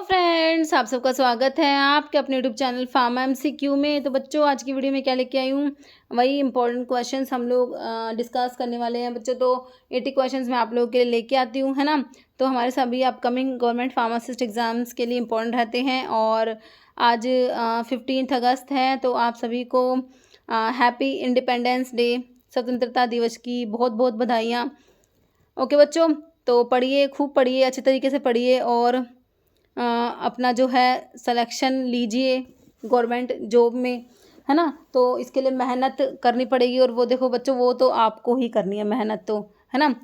Friends, आप सबका स्वागत है आपके अपने यूट्यूब चैनल फार्मा एमसीक्यू में। तो बच्चों, आज की वीडियो में क्या लेके आई हूँ, वही इंपॉर्टेंट क्वेश्चंस हम लोग डिस्कस करने वाले हैं बच्चों। तो 80 क्वेश्चंस मैं आप लोगों के लिए लेके आती हूँ, है ना। तो हमारे सभी अपकमिंग गवर्नमेंट फार्मासिस्ट एग्जाम्स के लिए इंपॉर्टेंट रहते हैं। और आज 15 अगस्त है, तो आप सभी को हैप्पी इंडिपेंडेंस डे, स्वतंत्रता दिवस की बहुत बहुत बधाइयाँ। ओके बच्चों, तो पढ़िए, खूब पढ़िए, अच्छे तरीके से पढ़िए और अपना जो है सिलेक्शन लीजिए गवर्नमेंट जॉब में, है ना। तो इसके लिए मेहनत करनी पड़ेगी और वो देखो बच्चों, वो तो आपको ही करनी है मेहनत, तो है ना।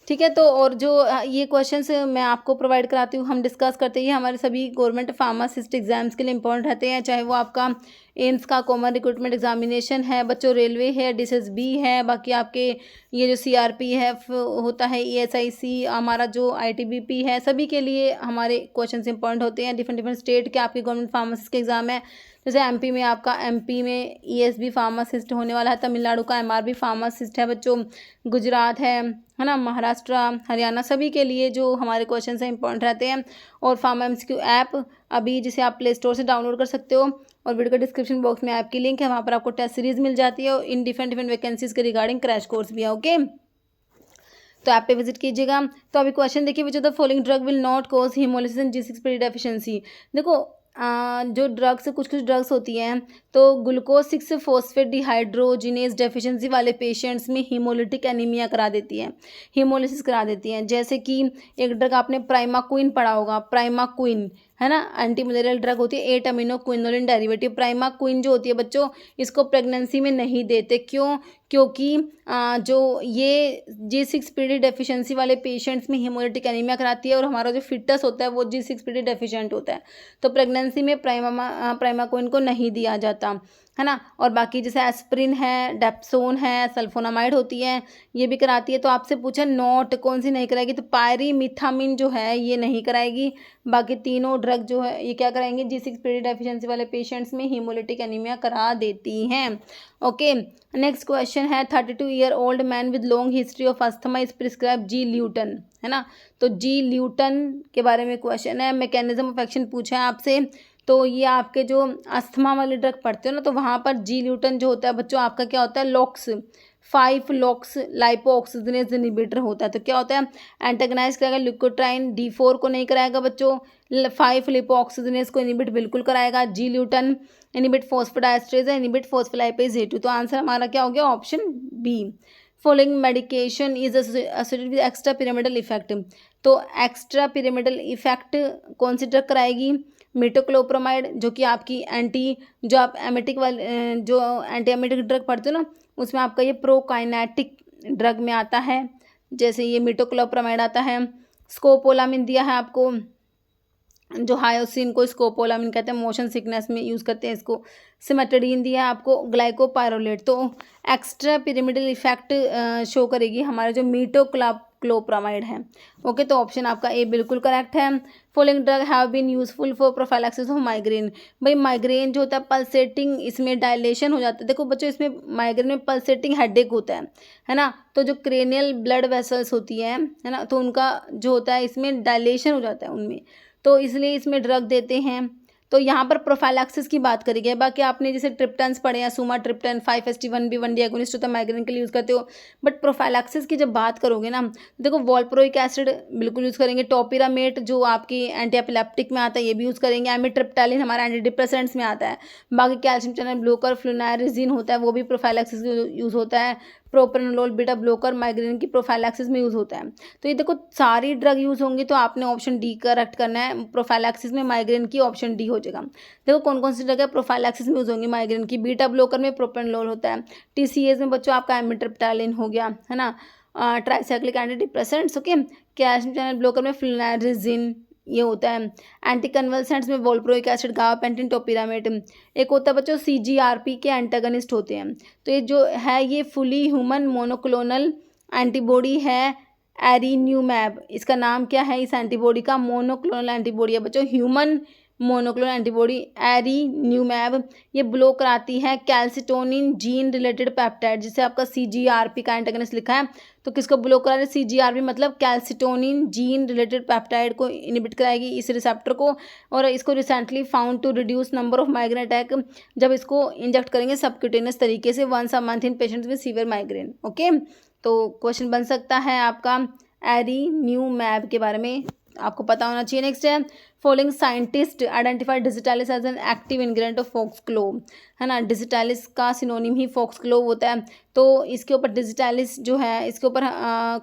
ठीक है, तो और जो ये क्वेश्चंस मैं आपको प्रोवाइड कराती हूँ, हम डिस्कस करते हैं, हमारे सभी गवर्नमेंट फार्मासिस्ट एग्जाम्स के लिए इंपॉर्टेंट रहते हैं। चाहे वो आपका एम्स का कॉमन रिक्रूटमेंट एग्जामिनेशन है बच्चों, रेलवे है, DSSB है, बाकी आपके ये जो CRPF होता है, ESIC, हमारा जो ITBP है, सभी के लिए हमारे क्वेश्चन इंपॉर्टेंट होते हैं। डिफरेंट डिफरेंट स्टेट के आपके गवर्नमेंट फार्मासिस्ट के एग्जाम है। जैसे MP में आपका MP में ESB फार्मासिस्ट होने वाला है, तमिलनाडु का MRB फार्मासिस्ट है बच्चों, गुजरात है ना, महाराष्ट्र, हरियाणा, सभी के लिए जो हमारे क्वेश्चन हैं इंपॉर्टेंट रहते हैं। और फार्मा MCQ ऐप अभी जिसे आप प्ले स्टोर से डाउनलोड कर सकते हो, और वीडियो के डिस्क्रिप्शन बॉक्स में ऐप की लिंक है, वहाँ पर आपको टेस्ट सीरीज मिल जाती है और इन डिफरेंट वैकेंसीज के रिगार्डिंग क्रैश कोर्स भी है। ओके, तो ऐप पे विजिट कीजिएगा। तो अभी क्वेश्चन देखिए, विच of the following drug will not cause haemolysis in G6PD deficiency. देखो जो ड्रग्स, कुछ कुछ ड्रग्स होती हैं, तो ग्लूकोज 6 फॉस्फेट डिहाइड्रोजिनेज डेफिशिएंसी वाले पेशेंट्स में हीमोलिटिक एनीमिया करा देती है, हीमोलिसिस करा देती हैं। जैसे कि एक ड्रग आपने प्राइमाक्विन पढ़ा होगा, प्राइमाक्विन है ना, एंटी मलेरियल ड्रग होती है, 8 अमीनो क्विनोलिन डेरिवेटिव। प्राइमाक्विन जो होती है बच्चों, इसको प्रेगनेंसी में नहीं देते, क्यों? क्योंकि जो ये G6PD डेफिशिएंसी वाले पेशेंट्स में हीमोलिटिक एनीमिया कराती है और हमारा जो फिटस होता है वो G6PD डेफिशिएंट होता है, तो प्रेगनेंसी में प्राइमाक्विन को नहीं दिया जाता, है ना। और बाकी जैसे एस्प्रिन है, डेप्सोन है, सल्फोनामाइड होती है, ये भी कराती है। तो आपसे पूछा नोट कौन सी नहीं कराएगी, तो पायरीमिथामिन जो है ये नहीं कराएगी। बाकी तीनों ड्रग जो है ये क्या कराएंगे, G6PD डेफिशिएंसी वाले पेशेंट्स में हीमोलिटिक एनीमिया करा देती हैं। ओके, नेक्स्ट क्वेश्चन है, 32 year old man with long history of asthma is prescribe जी ल्यूटन, है ना। तो जी ल्यूटन के बारे में क्वेश्चन है, मैकेनिज्म ऑफ एक्शन पूछा है आपसे। तो ये आपके जो अस्थमा वाले ड्रग पढ़ते हो ना, तो वहाँ पर जी ल्यूटन जो होता है बच्चों, आपका क्या होता है, locks 5 locks lipo oxygenase inhibitor होता है। तो क्या होता है, एंटागनाइज कराएगा ल्यूकोट्राइन D4 को नहीं कराएगा बच्चों, 5 लिपो ऑक्सीजनेज को इनहिबिट बिल्कुल कराएगा। जी ल्यूटन inhibit phosphodiesterase, inhibit phospholipase A2। तो आंसर हमारा क्या हो गया, option B। Following medication is associated with extra pyramidal effect. तो एक्स्ट्रा पिरामिडल इफेक्ट कौन सी ड्रग कराएगी, मेटोक्लोप्रोमाइड, जो कि आपकी जो आप एमेटिक वाले जो एंटी एमेटिक ड्रग पढ़ते हो ना, उसमें आपका ये प्रोकाइनेटिक ड्रग में आता है, जैसे ये मेटोक्लोप्रोमाइड आता है। स्कोपोलामिन दिया है आपको, जो हायोसिन को स्कोपोलामिन कहते हैं, मोशन सिकनेस में यूज़ करते हैं इसको। सिमेटडीन दिया है आपको, ग्लाइकोपायरोलेट। तो एक्स्ट्रा पिरामिडल इफेक्ट शो करेगी हमारे जो मेटोक्लोप्रामाइड है। ओके, तो ऑप्शन आपका A बिल्कुल करेक्ट है। Following drug have been useful for prophylaxis of migraine. भाई माइग्रेन जो होता है, पल्सेटिंग, इसमें डायलेशन हो जाता है। देखो बच्चों, इसमें माइग्रेन में पल्सेटिंग हेडेक होता है ना। तो जो क्रेनियल ब्लड वेसल्स होती है ना, तो उनका जो होता है इसमें डायलेशन हो जाता है उनमें, तो इसलिए इसमें ड्रग देते हैं। तो यहाँ पर प्रोफाइलैक्सिस की बात करी गई। बाकी आपने जैसे ट्रिप्टन्स पढ़े हैं, सुमाट्रिप्टन 5-HT1B 1D एगोनिस्ट होता है, माइग्रेन के लिए यूज़ करते हो। बट प्रोफाइलैक्सिस की जब बात करोगे ना, देखो वॉल्प्रोइक एसिड बिल्कुल यूज़ करेंगे, टोपिरामेट जो आपकी एंटी एपिलेप्टिक में आता है ये भी यूज़ करेंगे, एमिट्रिप्टालिन हमारा एंटी डिप्रेसेंट्स में आता है। बाकी कैल्शियम चैनल ब्लॉकर फ्लुनारिजिन होता है, वो भी प्रोफाइलैक्सिस यूज़ होता है। प्रोप्रेनोलोल बीटा ब्लॉकर माइग्रेन की प्रोफाइलैक्सिस में यूज़ होता है। तो ये देखो सारी ड्रग यूज़ होंगी, तो आपने ऑप्शन D करेक्ट करना है। प्रोफाइलैक्सिस में माइग्रेन की ऑप्शन D हो जाएगा। देखो कौन कौन सी ड्रग है प्रोफाइलैक्सिस में यूज़ होंगी माइग्रेन की, बीटा ब्लॉकर में प्रोप्रेनोलोल होता है, TCAs में बच्चों आपका एमिट्रिप्टालिन हो गया, है ना, tricyclic anti depressants. Okay, calcium channel blocker में फ्लुनारिजिन ये होता है। एंटी कन्वल्सेंट्स में वोल्प्रोइक एसिड, गाबापेंटिन, टोपिरामेट। एक होता है बच्चों CGRP के एंटागनिस्ट होते हैं। तो ये जो है ये फुली ह्यूमन मोनोक्लोनल एंटीबॉडी है, एरिन्यूमैब। इसका नाम क्या है इस एंटीबॉडी का, मोनोक्लोनल एंटीबॉडी है बच्चों, ह्यूमन मोनोक्लोनल एंटीबॉडी एरीन्यूमैब, ये ब्लॉक कराती है कैल्सिटोनिन जीन रिलेटेड पेप्टाइड, जिसे आपका CGRP का एंटागनिस्ट लिखा है, तो किसको ब्लॉक करा रहे हैं? CGRP मतलब कैल्सिटोनिन जीन रिलेटेड पेप्टाइड को इनिबिट कराएगी, इस रिसेप्टर को। और इसको recently found to reduce number of migraine attack, जब इसको इंजेक्ट करेंगे सबक्यूटेनियस तरीके से once a month in patients with severe migraine. Okay, तो क्वेश्चन बन सकता है आपका एरीन्यूमैब के बारे में आपको पता होना चाहिए। नेक्स्ट है, following scientist identified digitalis as an active ingredient of foxglove, है ना। डिजिटालिस का सिनोनिम ही फॉक्सग्लोव होता है, तो इसके ऊपर डिजिटालिस जो है इसके ऊपर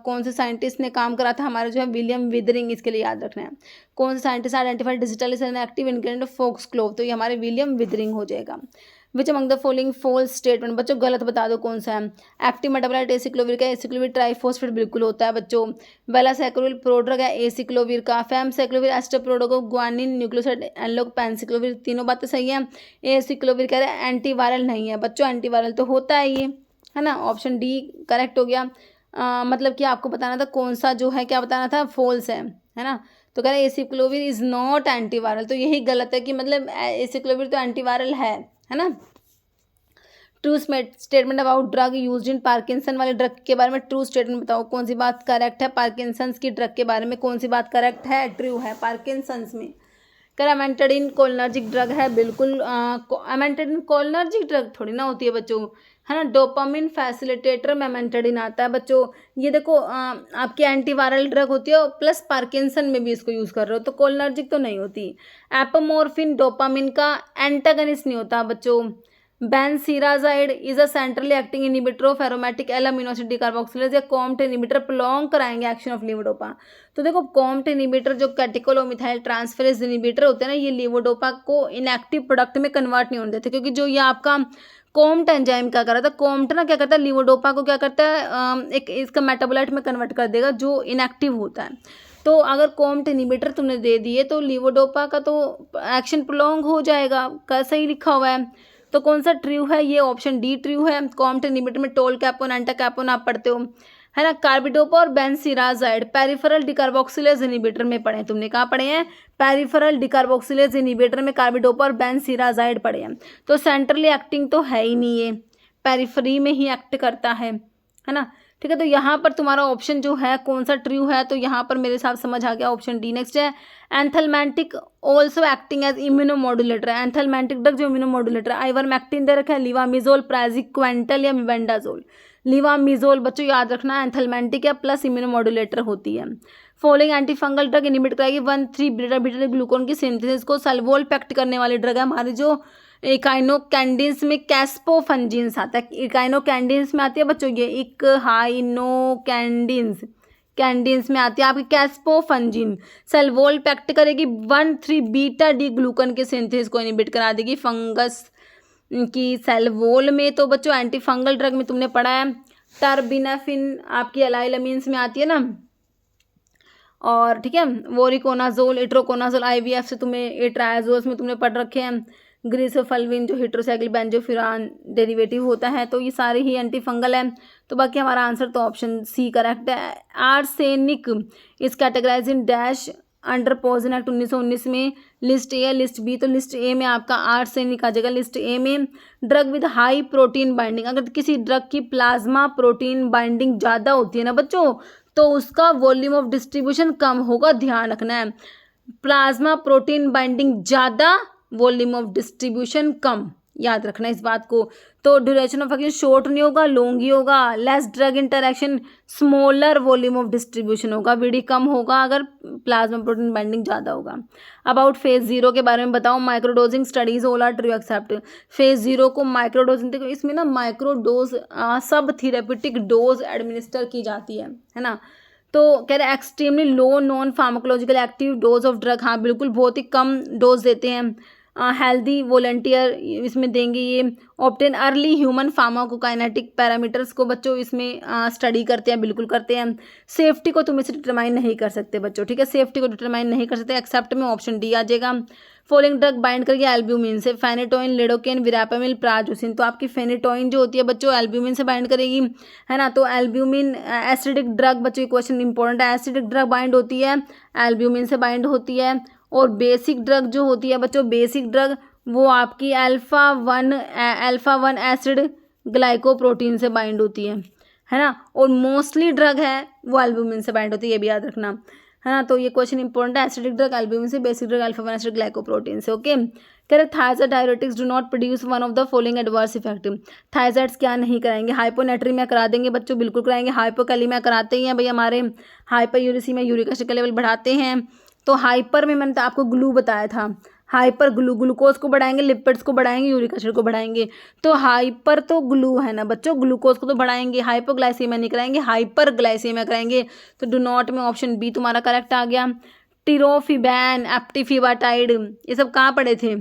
कौन से साइंटिस्ट ने काम करा था? हमारा जो है विलियम विदरिंग, इसके लिए याद रखना है। कौन से scientist identified digitalis as an active ingredient of foxglove? तो ये हमारे विलियम विदरिंग हो जाएगा। Which among the following false statement, बच्चों गलत बता दो कौन सा है। एक्टिव मेटाबोलाइट एसिक्लोविर का, एसिक्लोविर ट्राइफॉस्फेट बिल्कुल होता है बच्चों। बेलासाइक्लोविर प्रोड्रग है एसिक्लोविर का। Famciclovir ester prodrug of guanine nucleoside analogue penciclovir, तीनों बातें सही हैं। एसिक्लोविर कह रहे हैं एंटीवायरल नहीं है बच्चों, एंटीवायरल तो होता है ये, है ना। ऑप्शन डी करेक्ट हो गया। मतलब कि आपको बताना था कौन सा जो है, क्या बताना था, फॉल्स है ना। तो कह रहे हैं एसिक्लोविर इज नॉट एंटीवायरल, तो यही गलत है कि मतलब एसिक्लोविर तो एंटीवायरल है ना। True statement about drug used in Parkinson वाले ड्रग के बारे में ट्रू स्टेटमेंट बताओ, कौन सी बात करेक्ट है? पार्किंसंस की ड्रग के बारे में कौन सी बात करेक्ट है, ट्रू है पार्किंसंस में? कर अमेंटाडिन कोलिनर्जिक ड्रग है, बिल्कुल। अमेंटाडिन कोलिनर्जिक ड्रग थोड़ी ना होती है बच्चों, है ना। डोपामिन फैसिलिटेटर में अमेंटाडिन आता है बच्चों। ये देखो आपकी एंटीवायरल ड्रग होती है प्लस पार्किंसन में भी इसको यूज़ कर रहे हो, तो कोलिनर्जिक तो नहीं होती। एपोमोर्फिन डोपामिन का एंटागनिस्ट नहीं होता बच्चों। Benserazide is a centrally acting inhibitor of aromatic L amino acid decarboxylase या कॉम्ट इनिबिटर, प्रोलॉन्ग कराएंगे एक्शन ऑफ लीवोडोपा। तो देखो कॉम्ट इनिबिटर जो कैटेकोलोमिथाइल ट्रांसफेरेज इनिबिटर होते हैं ना, ये लीवोडोपा को इनएक्टिव प्रोडक्ट में कन्वर्ट नहीं होने देते, क्योंकि जो ये आपका कॉम्ट एंजाइम क्या कर रहा था, कॉम्ट ना क्या करता है, लीवोडोपा को क्या करता है, एक इसका मेटाबोलाइट में कन्वर्ट कर देगा जो इनएक्टिव होता है। तो अगर कॉम्ट इनिबिटर तुमने दे दिए तो लीवोडोपा का तो एक्शन प्रोलॉन्ग हो जाएगा, कैसा ही लिखा हुआ है। तो कौन सा ट्रू है? ये ऑप्शन डी ट्रू है। कॉम्ट इनिबिटर में टोल कैपोन एंटा कैपोन आप पढ़ते हो, है ना। कार्बिडोपा और बेनसीराजाइड पेरिफेरल डिकार्बोक्सिलेज इनिबिटर में पढ़े, तुमने कहाँ पढ़े हैं? पेरिफेरल डिकार्बोक्सिलेज इनिबिटर में कार्बिडोपा और बेनसीराजाइड पढ़े हैं। तो सेंट्रली एक्टिंग तो है ही नहीं, ये पेरिफेरी में ही एक्ट करता है ना। ठीक है, तो यहाँ पर तुम्हारा ऑप्शन जो है कौन सा ट्रू है, तो यहाँ पर मेरे हिसाब समझ आ गया ऑप्शन डी। नेक्स्ट है, एंथलमैंटिक also acting as immunomodulator. एंथलमैंटिक drug जो इम्यूनोमोडुलेटर, आइवरमेक्टिन दे रखा है, लिवामिजोल, प्राजिक्वेंटल या मिबेंडाजोल। लिवामिजोल बच्चों याद रखना एंथलमैंटिक या प्लस इम्यूनोमोडुलेटर होती है। फॉलोइंग एंटीफंगल ड्रग इनिबिट कराएगी 1,3 बीटा बीटा ग्लूकोन की सिंथेसिस को। सल्वोल पैक्ट करने वाली ड्रग है हमारी जो इकाइनोकैंडिन्स में कैस्पोफंजिन्स आता है, इकाइनोकैंडिन्स में आती है बच्चों, ये कैंडिन्स में आती है आपकी कैस्पोफंजिन। सेलवोल पैक्ट करेगी 1,3 बीटा डी ग्लूकन के सिंथेसिस को इनिबिट करा देगी फंगस की सेलवोल में। तो बच्चों एंटी फंगल ड्रग में तुमने पढ़ा है टर्बिनाफिन आपकी एलाइलमीन्स में आती है ना, और ठीक है वोरिकोनाजोल, इट्रोकोनाजोल IVF से तुम्हें एट्रायाजोल्स में तुमने पढ़ रखे हैं। ग्रीसोफल्विन जो हेट्रोसाइक्लिक बेंजोफिरान डेरिवेटिव होता है, तो ये सारे ही एंटी फंगल है। तो बाकी हमारा आंसर तो ऑप्शन सी करेक्ट है। Arsenic is categorize in dash under poison act 1919 में। लिस्ट ए है, लिस्ट बी, तो लिस्ट ए में आपका आर्सेनिक आ जाएगा। लिस्ट ए में drug with high protein binding, अगर किसी ड्रग की प्लाज्मा प्रोटीन बाइंडिंग ज़्यादा होती है ना बच्चों, तो उसका वॉल्यूम ऑफ डिस्ट्रीब्यूशन कम होगा, ध्यान रखना है। प्लाज्मा प्रोटीन बाइंडिंग ज़्यादा, वॉल्यूम ऑफ डिस्ट्रीब्यूशन कम, याद रखना इस बात को। तो ड्यूरेशन ऑफ एक्शन शॉर्ट नहीं होगा, लॉन्ग ही होगा। Less drug interaction, smaller volume of distribution होगा, वीडी कम होगा अगर प्लाज्मा प्रोटीन बाइंडिंग ज़्यादा होगा। अबाउट फेज 0 के बारे में बताओ। Microdosing studies all are true except. Phase 0 को माइक्रोडोजिंग, देखो इसमें ना माइक्रोडोज सब थेरेपेटिक डोज एडमिनिस्टर की जाती है ना। तो कह रहे extremely low non pharmacological active dose of drug, हाँ बिल्कुल बहुत ही कम डोज देते हैं। हेल्दी वॉलंटियर इसमें देंगे ये। Obtain early human pharmacokinetic parameters को बच्चों इसमें स्टडी करते हैं, बिल्कुल करते हैं। सेफ्टी को तुम इसे डिटरमाइन नहीं कर सकते बच्चों, ठीक है, सेफ्टी को डिटरमाइन नहीं कर सकते, एक्सेप्ट में ऑप्शन डी आ जाएगा। फॉलोइंग ड्रग बाइंड करके एल्ब्यूमिन से, फेनेटोइन, लिडोकेन, विरापामिल, प्राजोसिन। तो आपकी फेनेटोइन जो होती है बच्चों एल्ब्यूमिन से बाइंड करेगी, है ना। तो एल्ब्यूमिन एसिडिक ड्रग, बच्चों ये क्वेश्चन इंपॉर्टेंट है, एसिडिक ड्रग बाइंड होती है एल्ब्यूमिन से बाइंड होती है। और बेसिक ड्रग जो होती है बच्चों, बेसिक ड्रग वो आपकी अल्फ़ा वन एसिड ग्लाइकोप्रोटीन से बाइंड होती है ना। और मोस्टली ड्रग है वो एल्ब्यूमिन से बाइंड होती है, ये भी याद रखना, है ना। तो ये क्वेश्चन इंपॉर्टेंट है, एसिडिक ड्रग एल्ब्यूमिन से, basic drug alpha one acid glycoprotein से। ओके, कह रहे thyroid diuretics do not produce one of the following adverse effect. Thyroids क्या नहीं कराएंगे, हाइपोनेट्रीमिया करा देंगे बच्चों, बिल्कुल कराएंगे। हाइपोकैलिमिया कराते ही हैं भाई हमारे, हाइपर यूरिसीमिया यूरिक एसिड का लेवल बढ़ाते हैं। तो हाइपर में मैंने तो आपको ग्लू बताया था, हाइपर ग्लूकोज को बढ़ाएंगे, लिपिड्स को बढ़ाएंगे, यूरिक एसिड को बढ़ाएंगे। तो हाइपर तो ग्लू है ना बच्चों, ग्लूकोज को तो बढ़ाएंगे, हाइपोग्लाइसीमिया नहीं कराएंगे, हाइपर ग्लाइसीमिया कराएंगे। तो डू नॉट में ऑप्शन बी तुम्हारा करेक्ट आ गया। टिरोफिबैन, एप्टिफिबाटाइड, ये सब कहाँ पढ़े थे,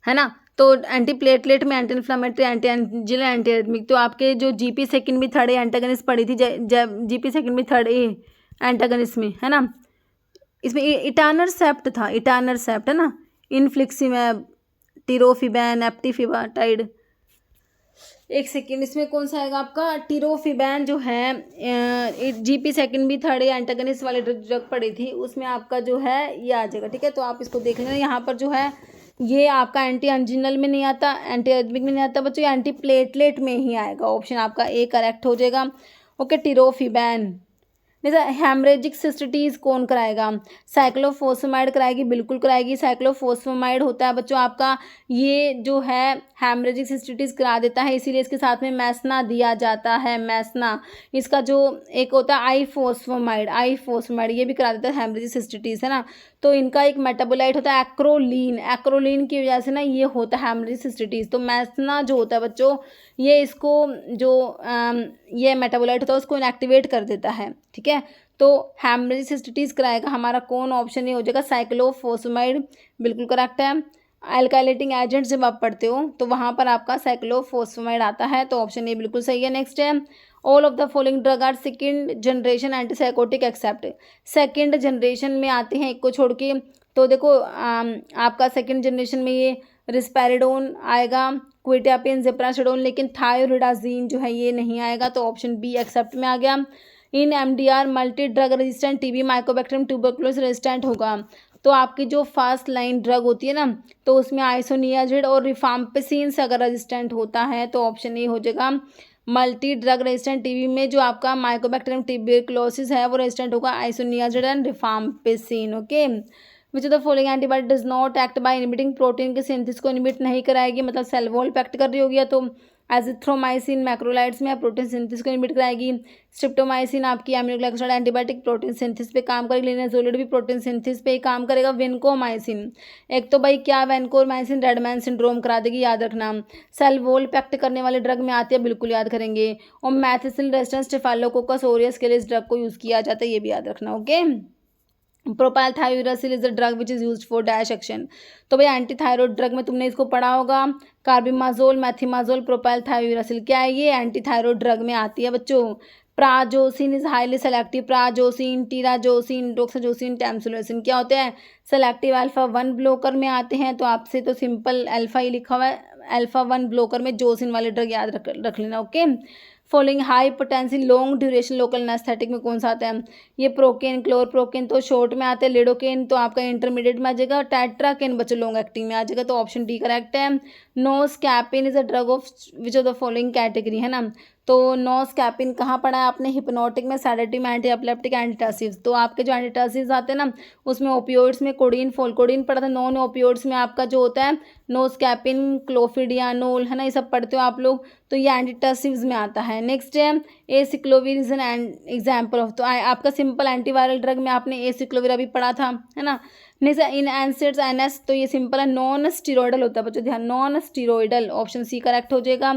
है ना। तो एंटी प्लेटलेट में anti inflammatory, anti angel, anti arrhythmic. तो आपके जो जीपी सेकंड भी थर्ड एंटागनिस्ट पढ़ी थी, जीपी सेकंड भी थर्ड एंटागनिस्ट में, है ना। इसमें इटानरसेप्ट था, इटानरसेप्ट है ना, इनफ्लिक्सिमैब, टिरोफिबैन, एप्टिफिबाटाइड। एक सेकेंड, इसमें कौन सा आएगा आपका, टिरोफिबैन जो है जीपी सेकंड भी थर्ड एंटागनिस्ट वाले ड्रग पड़ी थी, उसमें आपका जो है ये आ जाएगा, ठीक है। तो आप इसको देख लेना, यहाँ पर जो है ये आपका एंटी एंजिनल में नहीं आता, एंटी एरिथमिक में नहीं आता बच्चों, ये एंटी प्लेटलेट में ही आएगा। ऑप्शन आपका ए करेक्ट हो जाएगा। ओके, टिरोफिबैन। जैसे हेमरेजिक सिस्टिटीज़ कौन कराएगा, साइक्लोफोस्फेमाइड कराएगी, बिल्कुल कराएगी। साइक्लोफोस्फेमाइड होता है बच्चों आपका, ये जो है हेमरेजिक सिस्टिटीज़ करा देता है, इसीलिए इसके साथ में मैसना दिया जाता है, मैसना। इसका जो एक होता है आईफोस्फेमाइड, ये भी करा देता है हेमरेजिक सिस्टिटीज़, है ना। तो इनका एक मेटाबोलाइट होता है एक्रोलीन, एक्रोलीन की वजह से ना ये होता है हेमरेजिक सिस्टिटीज़। तो मैसना जो होता है बच्चों, ये इसको जो ये मेटाबोलाइट होता है उसको इनएक्टिवेट कर देता है, ठीक है। तो हेमरेजिक सिस्टिटीज़ कराएगा हमारा कौन, ऑप्शन ये हो जाएगा साइक्लोफोस्फेमाइड, बिल्कुल करेक्ट है। अल्काइलेटिंग एजेंट जब आप पढ़ते हो तो वहाँ पर आपका साइक्लोफोस्फेमाइड आता है, तो ऑप्शन ए बिल्कुल सही है। नेक्स्ट है, all of the following drug are second generation antipsychotic except. Second generation में आते हैं एक को छोड़ के। तो देखो आपका सेकेंड जनरेशन में ये रिस्पेरिडोन आएगा, क्विटापिन, जिप्रासिडोन, लेकिन थायोरिडाजीन जो है ये नहीं आएगा, तो ऑप्शन बी एक्सेप्ट में आ गया। In MDR multi drug resistant TB, mycobacterium tuberculosis resistant होगा। तो आपकी जो फर्स्ट लाइन ड्रग होती है ना, तो उसमें आइसोनियाजिड और रिफाम्पिसिन से अगर रेजिस्टेंट होता है तो ऑप्शन ए हो जाएगा। मल्टी ड्रग रेजिस्टेंट टीबी में जो आपका माइकोबैक्टीरियम ट्यूबरकुलोसिस है वो रेजिस्टेंट होगा isoniazid and rifampicin. Okay, which of the following antibody does not act by inhibiting protein के सिंथेसिस को इनहिबिट नहीं कराएगी, मतलब सेल वॉल इफेक्ट कर रही होगी, या तो एजिथ्रोमाइसिन मैक्रोलाइड्स में प्रोटीन सिंथेसिस को इनहिबिट कराएगी। स्ट्रिप्टोमाइसिन आपकी एमिनोग्लाइकोसाइड एंटीबायोटिक प्रोटीन सिंथेसिस पे काम करेगी, लिनाजोलिड भी प्रोटीन सिंथेसिस पे ही काम करेगा। वेनकोमाइसिन, एक तो भाई क्या वेनकोमाइसिन रेडमैन सिंड्रोम करा देगी, याद रखना। सेल वॉल इफेक्ट करने वाले ड्रग में आती है, बिल्कुल याद करेंगे। और मैथिसिन रेजिस्टेंस स्टेफाइलोकोकस ओरियस के लिए इस ड्रग को यूज़ किया जाता है, ये भी याद रखना। Okay, propylthiouracil is the drug which is used for dash action. तो भाई एंटी थायराइड ड्रग में तुमने इसको पढ़ा होगा, कार्बिमाजोल, मैथिमाजोल, प्रोपाइल थायोरेसिल, क्या है ये, एंटी थायराइड ड्रग में आती है बच्चों। Prazosin is highly selective, prazosin, terazosin, doxazosin, tamsulosin क्या होते हैं, सेलेक्टिव अल्फा वन ब्लोकर में आते हैं। तो आपसे तो सिंपल अल्फा ही लिखा हुआ है, अल्फा वन ब्लोकर में जोसिन वाले ड्रग याद रख लेना। Okay, following high potency long duration local anaesthetic में कौन सा आता है, ये प्रोकेन, क्लोरप्रोकेन तो शॉर्ट में आते हैं, लिडोकेन तो आपका इंटरमीडिएट में आ जाएगा, टेट्राकेन बच्चों लॉन्ग एक्टिंग में आ जाएगा, तो ऑप्शन डी करेक्ट है। Noscapine is a drug of which of the following category, है ना। तो नोस्कैपिन कहाँ पढ़ा है आपने, हिप्नोटिक में, सैडेटिव में, एंटी एपिलेप्टिक, एंटीटसिव्स। तो आपके जो एंटीटसिव्स आते हैं ना उसमें ओपियोइड्स में कोडीन, फोलकोडीन पढ़ा था। नॉन ओपियोइड्स में आपका जो होता है नोस्कैपिन, क्लोफिडियानोल, है ना, ये सब पढ़ते हो आप लोग, तो ये एंटीटसिव्स में आता है। नेक्स्ट है aciclovir is an example of, तो आपका सिंपल एंटीवायरल ड्रग में आपने एसिक्लोविर अभी पढ़ा था, है ना। नेक्स्ट इन एनसेट्स एनएस, तो ये सिंपल है, नॉन स्टीरोइडल होता है बच्चों, ध्यान, non steroidal, option C correct हो जाएगा।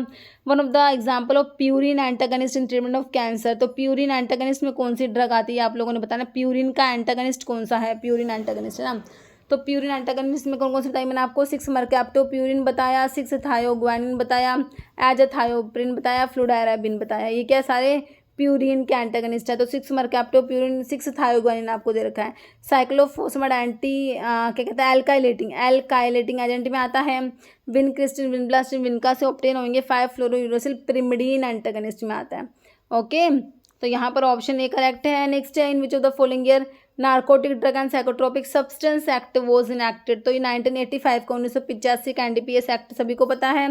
One of the example of purine antagonist in treatment of cancer, तो प्यूरिन एंटागनिस्ट में कौन सी ड्रग आती है आप लोगों ने बताना, प्यूरिन का एंटागनिस्ट कौन सा है, प्यूरिन एंटागनिस्ट, है ना। तो प्यूरिन एंटागनिस्ट में कौन कौन सी बताई मैंने आपको, 6 मर्कैप्टोप्यूरिन बताया, 6 थायोग्वानिन बताया, एजाथायोप्रिन बताया, फ्लूडाराबिन बताया, ये क्या सारे प्यूरिन के एंटागनिस्ट है। तो 6 मर्कैप्टोप्यूरिन, 6 थायोग्वानिन आपको दे रखा है। साइक्लोफोस्फेमाइड एंटी क्या कहता है, एल्काइलेटिंग एजेंट में आता है। विनक्रिस्टिन, विनब्लास्टिन, विनका से ऑब्टेन होंगे। 5 फ्लोरोयूरेसिल पिरिमिडीन एंटागनिस्ट में आता है। ओके, तो यहाँ पर ऑप्शन ए करेक्ट है। नेक्स्ट है, in which of the following year narcotic drug and psychotropic substance act was enacted, तो ये 1985 का 1985 का एनडीपीएस एक्ट सभी को पता है।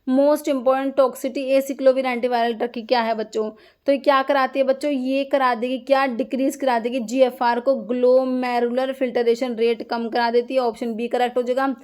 Most important toxicity aciclovir antiviral drug की क्या है बच्चों, तो ये क्या कराती है बच्चों, ये करा देगी क्या, डिक्रीज करा देगी जीएफआर को, ग्लोमेरुलर फिल्टरेशन रेट कम करा देती है, ऑप्शन बी करेक्ट हो जाएगा।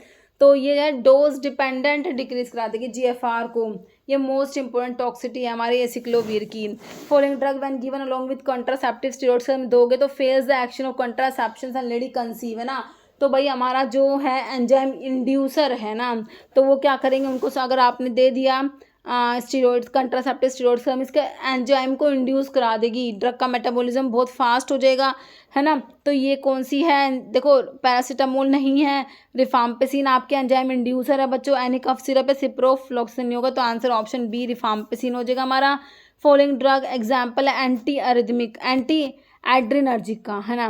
तो ये है डोज डिपेंडेंट डिक्रीज करा देगी जीएफआर को, ये मोस्ट इंपॉर्टेंट टॉक्सिटी है हमारी एसिक्लोविर की। Following drug when given along with contraceptive steroids दोगे तो fails the action of contraception and lady conceive, है ना। तो भाई हमारा जो है एंजाइम इंड्यूसर है ना, तो वो क्या करेंगे, उनको अगर आपने दे दिया स्टीरॉइड्स, कंट्रासेप्टिव स्टीरॉइड्स, हम इसके एंजाइम को इंड्यूस करा देगी, ड्रग का मेटाबॉलिज्म बहुत फास्ट हो जाएगा, है ना। तो ये कौन सी है, देखो पैरासीटामोल नहीं है, रिफाम्पिसिन आपके एंजाइम इंड्यूसर है बच्चों, एनी कफ सिरप है, सिप्रोफ्लॉक्सिन नहीं होगा, तो आंसर ऑप्शन बी रिफाम्पिसिन हो जाएगा हमारा। फॉलोइंग ड्रग एग्जाम्पल है एंटी अरिथमिक, एंटी एड्रिनर्जिक का, है ना,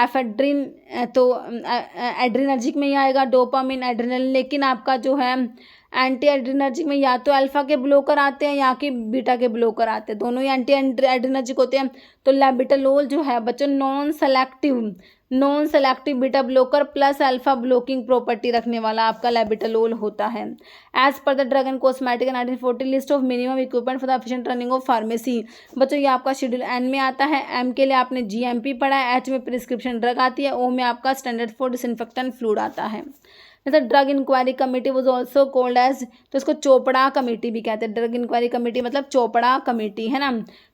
एफेड्रिन, तो एड्रिनर्जिक में ही आएगा, डोपामिन, एड्रिनलिन, लेकिन आपका जो है एंटी एड्रिनर्जिक में या तो अल्फा के ब्लोकर आते हैं या कि बीटा के ब्लोकर आते हैं, दोनों ही एंटी एड्रिनर्जिक होते हैं। तो लैबिटालोल जो है बच्चों non selective beta blocker plus alpha blocking property रखने वाला आपका लैबिटालोल होता है। As per the drug and cosmetic 1940 list of minimum equipment for the efficient running of pharmacy, बच्चों ये आपका शेड्यूल एन में आता है, एम के लिए आपने जीएमपी पढ़ा है, एच में प्रिस्क्रिप्शन ड्रग आती है, ओ में आपका स्टैंडर्ड फॉर डिसइंफेक्टेंट फ्लूइड आता है। जैसे drug inquiry committee was also called as, तो इसको चोपड़ा कमेटी भी कहते हैं, ड्रग इंक्वायरी कमेटी मतलब चोपड़ा कमेटी, है ना।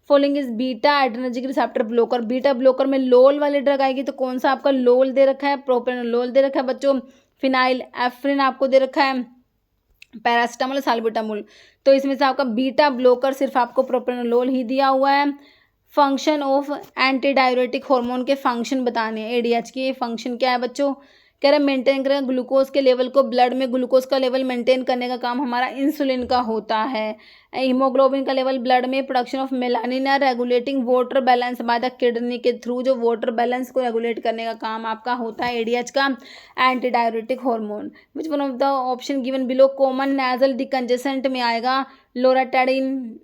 Following is beta adrenergic receptor blocker, beta blocker में लोल वाली ड्रग आएगी, तो कौन सा आपका लोल दे रखा है, प्रोपेनोलोल दे रखा है बच्चों, फिनाइल एफ्रिन आपको दे रखा है, पैरासिटामोल, साल्बुटामोल, तो इसमें से आपका बीटा ब्लोकर सिर्फ आपको प्रोपेनोलोल ही दिया हुआ है। Function of anti diuretic hormone के फंक्शन बताने हैं, एडीएच की फंक्शन क्या है बच्चों, कह रहे मेंटेन करें ग्लूकोज के लेवल को, ब्लड में ग्लूकोज का लेवल मेंटेन करने का काम हमारा इंसुलिन का होता है। हीमोग्लोबिन का लेवल ब्लड में, प्रोडक्शन ऑफ मेलानिन है, regulating water balance by the kidney के थ्रू, जो वाटर बैलेंस को रेगुलेट करने का काम आपका होता है एडीएच का। Anti diuretic hormone which one of the option given below common nasal decongestant में आएगा, लोराटाइडिन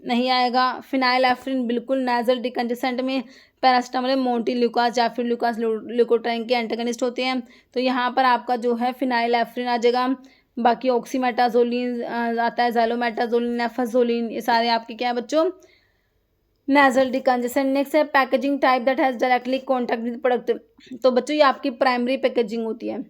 नहीं आएगा, फिनाइल एफ्रिन बिल्कुल नेजल डिकंजेसेंट में, पैरासिटामोल मोंटील्यूकास या फिर ल्यूकास ल्यूकोट्राइन के एंटागनिस्ट होते हैं, तो यहाँ पर आपका जो है फिनाइल एफ्रिन आ जाएगा। बाकी ऑक्सीमेटाजोलिन आता है, ज़ैलोमेटाजोलिन, नेफाजोलिन, ये सारे आपके क्या है बच्चों, नेजल डिकंजेसेंट। नेक्स्ट है packaging type that has directly contact with product, तो बच्चों ये आपकी प्राइमरी पैकेजिंग होती है,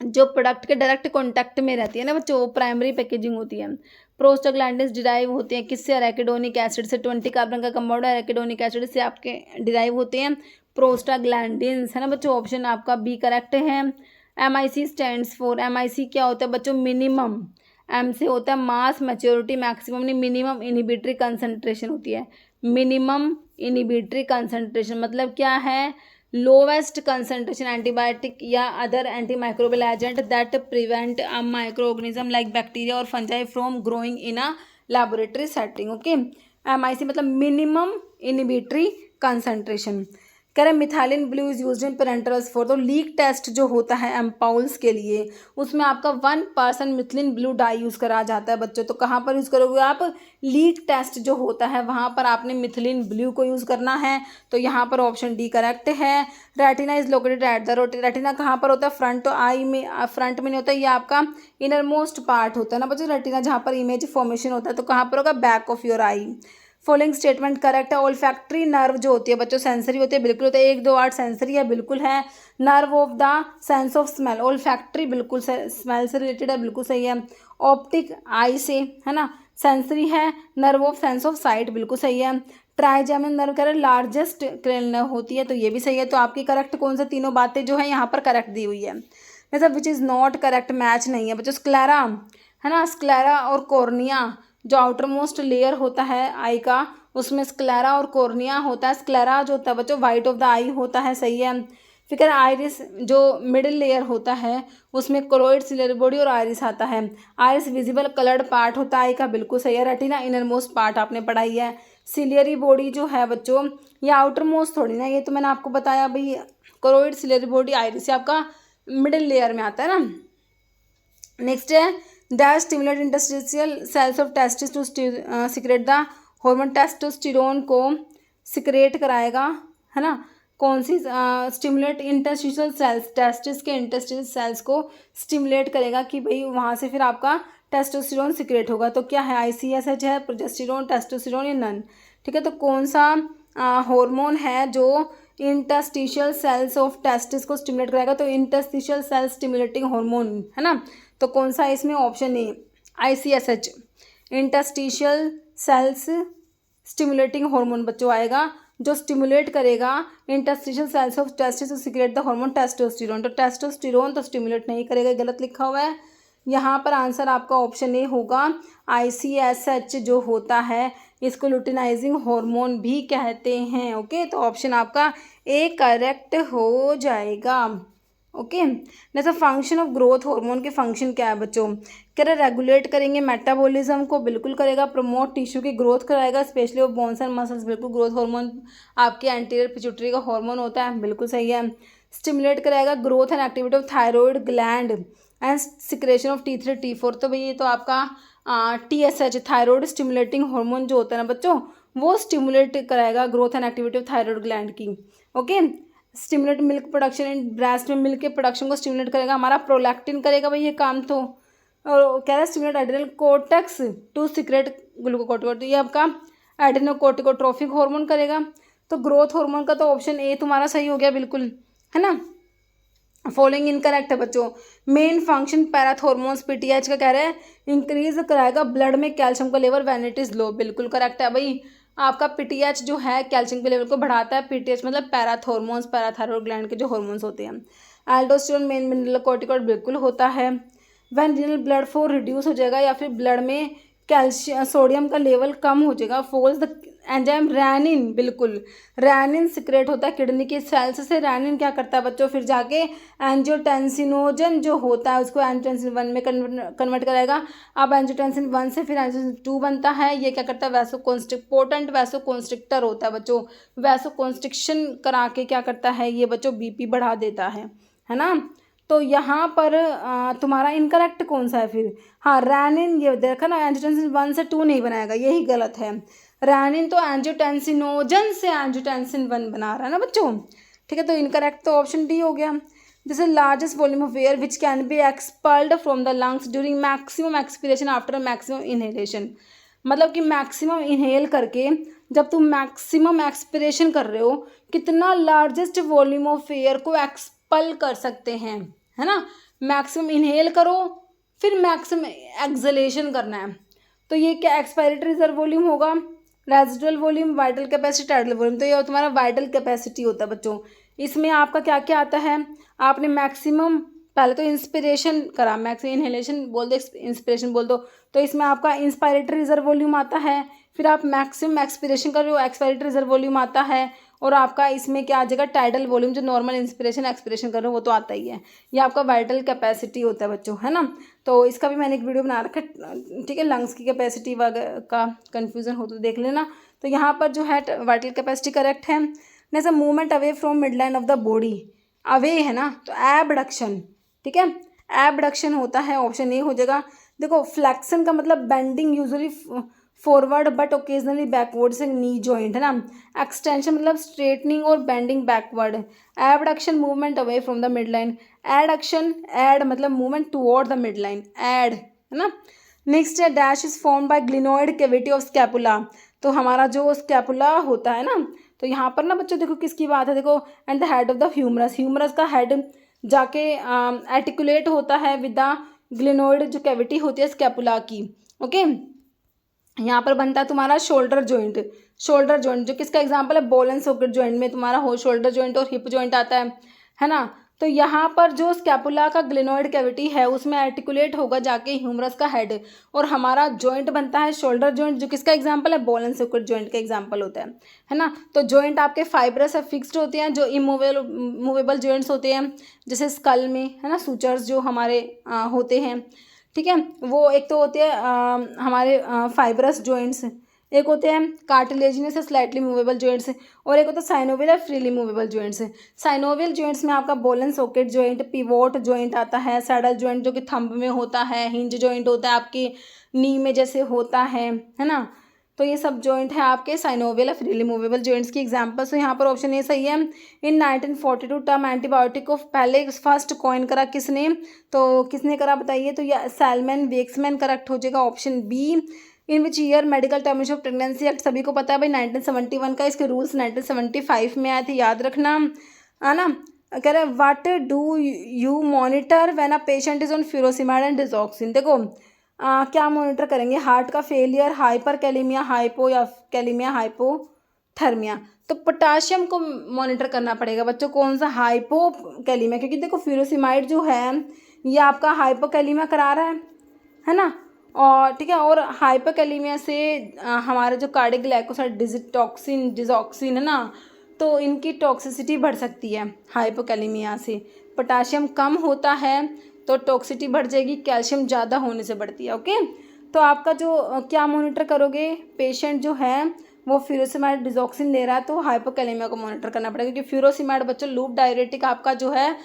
जो प्रोडक्ट के डायरेक्ट कॉन्टैक्ट में रहती है ना बच्चों, वो प्राइमरी पैकेजिंग होती है। प्रोस्टाग्लैंडिन्स डिराइव होते हैं किससे, एराकिडोनिक एसिड से, 20 कार्बन का कंपाउंड एराकिडोनिक एसिड से आपके डिराइव होते हैं प्रोस्टाग्लैंडिन्स, है ना बच्चों, ऑप्शन आपका बी करेक्ट है। एमआईसी स्टैंड्स फॉर, एमआईसी क्या होता है बच्चों, मिनिमम, एम से होता है मास मैच्योरिटी मैक्सिमम, नहीं मिनिमम इनहिबिटरी कंसंट्रेशन होती है, मिनिमम इनहिबिटरी कंसंट्रेशन मतलब क्या है, लोवेस्ट कंसंट्रेशन एंटीबायोटिक या other anti microbial agent that prevent a micro organism like bacteria और fungi from growing in a laboratory setting. Okay, MIC मतलब minimum inhibitory concentration. कह रहे methylene blue is used in parentals for, तो leak test जो होता है एम्पाउल्स के लिए, उसमें आपका 1% मिथिलिन ब्लू डाई यूज़ करा जाता है बच्चों, तो कहाँ पर यूज़ करोगे आप, लीक टेस्ट जो होता है वहाँ पर आपने मिथिलिन ब्लू को यूज़ करना है, तो यहाँ पर ऑप्शन डी करेक्ट है। Retina is located at the, retina कहाँ पर होता है, फ्रंट आई में, फ्रंट में नहीं होता, ये आपका इनर मोस्ट पार्ट होता है ना बच्चों, रेटिना जहाँ पर इमेज फॉर्मेशन होता है, तो कहाँ पर होगा, back of your I. Following statement correct है। ओल्फैक्ट्री नर्व जो होती है बच्चों सेंसरी होती है, बिल्कुल होता है, 1 2 8 सेंसरी है, बिल्कुल है। Nerve of the sense of smell, olfactory बिल्कुल स्मेल से रिलेटेड है, बिल्कुल सही है। ऑप्टिक आई से, है ना, सेंसरी है। Nerve of sense of site बिल्कुल सही है। ट्राइजेमिनल नर्व कह रहे लार्जेस्ट क्रेनियल नर्व होती है, तो ये भी सही है। तो आपकी करेक्ट कौन सा तीनों बातें जो है यहाँ पर करेक्ट दी हुई है, मतलब which is not correct match नहीं है बच्चों। स्क्लेरा, है ना, स्क्लेरा और कॉर्निया जो आउटर मोस्ट लेयर होता है आई का, उसमें स्क्लेरा और कॉर्निया होता है। स्क्लेरा जो होता है बच्चों वाइट ऑफ द आई होता है, सही है। फिर आइरिस जो मिडिल लेयर होता है उसमें कोरोइड सिलियरी बॉडी और आइरिस आता है। आइरिस विजिबल कलर्ड पार्ट होता है आई का, बिल्कुल सही है। रेटिना इनर मोस्ट पार्ट आपने पढ़ाई है। सिलियरी बॉडी जो है बच्चों ये आउटर मोस्ट थोड़ी ना, ये तो मैंने आपको बताया भाई, कोरोइड सिलियरी बॉडी आइरिस आपका मिडिल लेयर में आता है ना। नेक्स्ट है dash stimulate interstitial cells of testis to secrete the hormone testosterone को सिक्रेट कराएगा, है ना। कौन सी स्टिमुलेट इंटरस्टिशियल सेल्स, टेस्टिस के इंटरस्टिशियल सेल्स को स्टिमुलेट करेगा कि भाई वहाँ से फिर आपका टेस्टोस्टेरोन सिक्रेट होगा। तो क्या है, ICSH है, प्रोजेस्टेरोन, टेस्टोस्टेरोन या नन। ठीक है, तो कौन सा हार्मोन है जो इंटरस्टिशियल सेल्स ऑफ टेस्टिस को स्टिमुलेट करेगा? तो इंटरस्टिशियल सेल स्टिमुलेटिंग हार्मोन है ना। तो कौन सा इसमें option A ICSH, interstitial cells stimulating hormone बच्चों आएगा, जो स्टिमुलेट करेगा interstitial cells of testis to secrete the hormone testosterone. तो टेस्टोस्टेरोन तो स्टिमुलेट नहीं करेगा, गलत लिखा हुआ है। यहाँ पर आंसर आपका ऑप्शन ए होगा, ICSH जो होता है इसको लुटिनाइजिंग हार्मोन भी कहते हैं। ओके, तो ऑप्शन आपका ए करेक्ट हो जाएगा। ओके, जैसे फंक्शन ऑफ ग्रोथ हार्मोन के फंक्शन क्या है बच्चों? कह रहे रेगुलेट करेंगे मेटाबॉलिज्म को, बिल्कुल करेगा। प्रमोट टिश्यू की ग्रोथ कराएगा, specially of bones and muscles, बिल्कुल। ग्रोथ हार्मोन आपके एंटीरियर पिट्यूटरी का हार्मोन होता है, बिल्कुल सही है। स्टिमुलेट कराएगा growth and activity of thyroid gland and secretion of T3 T4। तो भाई ये तो आपका TSH थायराइड स्टिमुलेटिंग हार्मोन जो होता है ना बच्चों, वो स्टिमुलेट कराएगा growth and activity of thyroid gland की। Okay, stimulate milk production in breast में मिल्क के प्रोडक्शन को स्टिमुलेट करेगा। हमारा प्रोलैक्टिन करेगा भाई ये काम। तो और कह रहा है stimulate adrenal cortex to secrete glucocorticoid. तो ये आपका एड्रिनोकोर्टिकोट्रोफिक हार्मोन करेगा। तो ग्रोथ हार्मोन का तो ऑप्शन ए तुम्हारा सही हो गया, बिल्कुल है ना। फॉलोइंग इनकरेक्ट है बच्चों। मेन फंक्शन पैराथॉर्मोन्स PTH का कह रहे हैं इंक्रीज कराएगा ब्लड में कैल्शियम का level when it is low, बिल्कुल करेक्ट है भाई। आपका PTH जो है कैल्शियम के लेवल को बढ़ाता है। PTH मतलब पैराथॉर्मोन्स, पैराथायरॉइड ग्लैंड के जो हार्मोन्स होते हैं। एल्डोस्टेरोन मेन मिनरल कोर्टिकॉइड, बिल्कुल होता है। When renal blood flow reduce हो जाएगा या फिर ब्लड में कैल्शियम सोडियम का लेवल कम हो जाएगा, फॉल्स द एंजाइम रेनिन, बिल्कुल रेनिन सिक्रेट होता है किडनी की सेल्स से। रेनिन क्या करता है बच्चों, फिर जाके एंजियोटेंसिनोजन जो होता है उसको एंजियोटेंसिन 1 में कन्वर्ट कराएगा। अब एंजियोटेंसिन 1 से फिर एंजियोटेंसिन 2 बनता है। ये क्या करता है, पोटेंट वैसोकॉन्स्ट्रिक्टर होता है बच्चों। वैसोकॉन्स्ट्रिक्शन करा के क्या करता है ये बच्चों, BP बढ़ा देता है ना। तो यहाँ पर तुम्हारा इनकरेक्ट कौन सा है फिर? हाँ, रेनिन, ये देखा ना, एंजियोटेंसिन 1 से 2 नहीं बनाएगा, यही गलत है। रेनिन तो एंजियोटेंसिनोजन से एंजियोटेंसिन 1 बना रहा है ना बच्चों। ठीक है, तो इनकरेक्ट तो ऑप्शन डी हो गया। जैसे largest volume of air which can be expelled from the lungs during maximum expiration after maximum inhalation. मतलब कि मैक्सिमम इनहेल करके जब तुम मैक्सिमम एक्सपीरेशन कर रहे हो, कितना लार्जेस्ट वॉल्यूम ऑफ एयर को एक्सपल कर सकते हैं, है ना। मैक्सिमम इनहेल करो, फिर मैक्सिमम एक्सलेशन करना है। तो ये क्या एक्सपायरेटरी रिजर्व वॉल्यूम होगा, residual volume, vital capacity, tidal volume. तो ये तुम्हारा वाइटल कैपेसिटी होता है बच्चों। इसमें आपका क्या क्या आता है, आपने मैक्सिमम पहले तो इंस्पिरेशन करा, मैक्सिमम इनहेलेशन बोल दो, इंस्पिरेशन बोल दो। तो इसमें आपका इंस्पायरेटरी रिजर्व वॉल्यूम आता है, फिर आप मैक्सिमम एक्सपिरेशन कर रहे हो, एक्सपायरेटरी रिजर्व वॉल्यूम आता है, और आपका इसमें क्या आ जाएगा, टाइडल वॉल्यूम, जो नॉर्मल इंस्पिरेशन एक्सपिरेशन कर रहे हो वो तो आता ही है। ये आपका वाइटल कैपेसिटी होता है बच्चों, है ना। तो इसका भी मैंने एक वीडियो बना रखा है, ठीक है। लंग्स की कैपेसिटी वगैरह का कन्फ्यूजन हो तो देख लेना। तो यहाँ पर जो है वाइटल कैपेसिटी करेक्ट है। जैसे movement away from mid line of the body, away है ना, तो एबडक्शन, ठीक है, एबडक्शन होता है, ऑप्शन ए हो जाएगा। देखो फ्लेक्शन का मतलब bending, usually forward but occasionally backward, से नी जॉइंट है ना। एक्सटेंशन मतलब स्ट्रेटनिंग और bending backward. Abduction movement away from the mid line. Adduction, add मतलब movement toward the mid line, add है ना। नेक्स्ट है dash is form by glenoid cavity of scapula. तो हमारा जो स्कैपुला होता है ना, तो यहाँ पर ना बच्चों देखो किसकी बात है, देखो and the head of the humerus, humerus का हेड जाके आर्टिकुलेट होता है विद द ग्लिनोइड, जो कैविटी होती है स्कैपुला की। ओके, यहाँ पर बनता है तुम्हारा शोल्डर जॉइंट। शोल्डर जॉइंट जो किसका एग्जांपल है, बॉल एंड सॉकेट जॉइंट में तुम्हारा हो शोल्डर जॉइंट और हिप जॉइंट आता है ना। तो यहाँ पर जो स्कैपुला का ग्लिनोइड कैविटी है उसमें आर्टिकुलेट होगा जाके ह्यूमरस का हेड, और हमारा जॉइंट बनता है शोल्डर जॉइंट, जो किसका एग्जांपल है, बॉल एंड सॉकेट जॉइंट का एग्जांपल होता है ना। तो जॉइंट आपके फाइब्रस है, फिक्स्ड होते हैं। जो मूवेबल जॉइंट्स होते हैं जैसे स्कल में है ना, सूचर्स जो हमारे होते हैं, ठीक है, वो एक तो होते हैं हमारे फाइब्रस जॉइंट्स, एक होते हैं कार्टिलेजिनस या स्लाइटली मूवेबल जॉइंट्स, और एक होता है साइनोवियल या freely movable joints. Synovial joints में आपका ball and socket joint, pivot joint आता है, सैडल जॉइंट जो कि थंब में होता है, हिंज जॉइंट होता है आपके नी में जैसे होता है ना। तो ये सब जॉइंट है आपके साइनोवियल या फ्रीली मूवेबल जॉइंट्स की एग्जांपल्स। तो यहाँ पर ऑप्शन ए सही है। इन 1942 टर्म एंटीबायोटिक को पहले फर्स्ट कॉइन करा किसने, तो किसने करा बताइए, तो ये सैलमन वेक्समैन करेक्ट हो जाएगा option B. In which year medical termination of pregnancy act, सभी को पता है भाई 1971 का, इसके रूल्स 1975 में आए थे, याद रखना है ना। कह रहे what do you monitor when a patient is on furosemide and digoxin. देखो क्या मॉनिटर करेंगे, हार्ट का फेलियर, हाइपर कैलीमिया, हाइपो या कैलीमिया, हाइपोथर्मिया। तो पोटाशियम को मॉनिटर करना पड़ेगा बच्चों, कौन सा, हाइपो कैलीमिया, क्योंकि देखो फ्यूरोसिमाइड जो है ये आपका हाइपो कैलीमिया करा रहा है ना। और ठीक है, और हाइपोकैलीमिया से हमारे जो कार्डिक ग्लाइकोसाइड डिजॉक्सिन है ना, तो इनकी टॉक्सिसिटी बढ़ सकती है हाइपोकैलीमिया से। पोटाशियम कम होता है तो टॉक्सिसिटी बढ़ जाएगी, कैल्शियम ज़्यादा होने से बढ़ती है। ओके, तो आपका जो क्या मॉनिटर करोगे, पेशेंट जो है वो फ्यूरोसिमाइड डिजॉक्सिन ले रहा है तो हाइपोकैलेमिया को मॉनिटर करना पड़ेगा, क्योंकि फ्यूरोसिमाइड बच्चों लूप डायरेटिक आपका जो है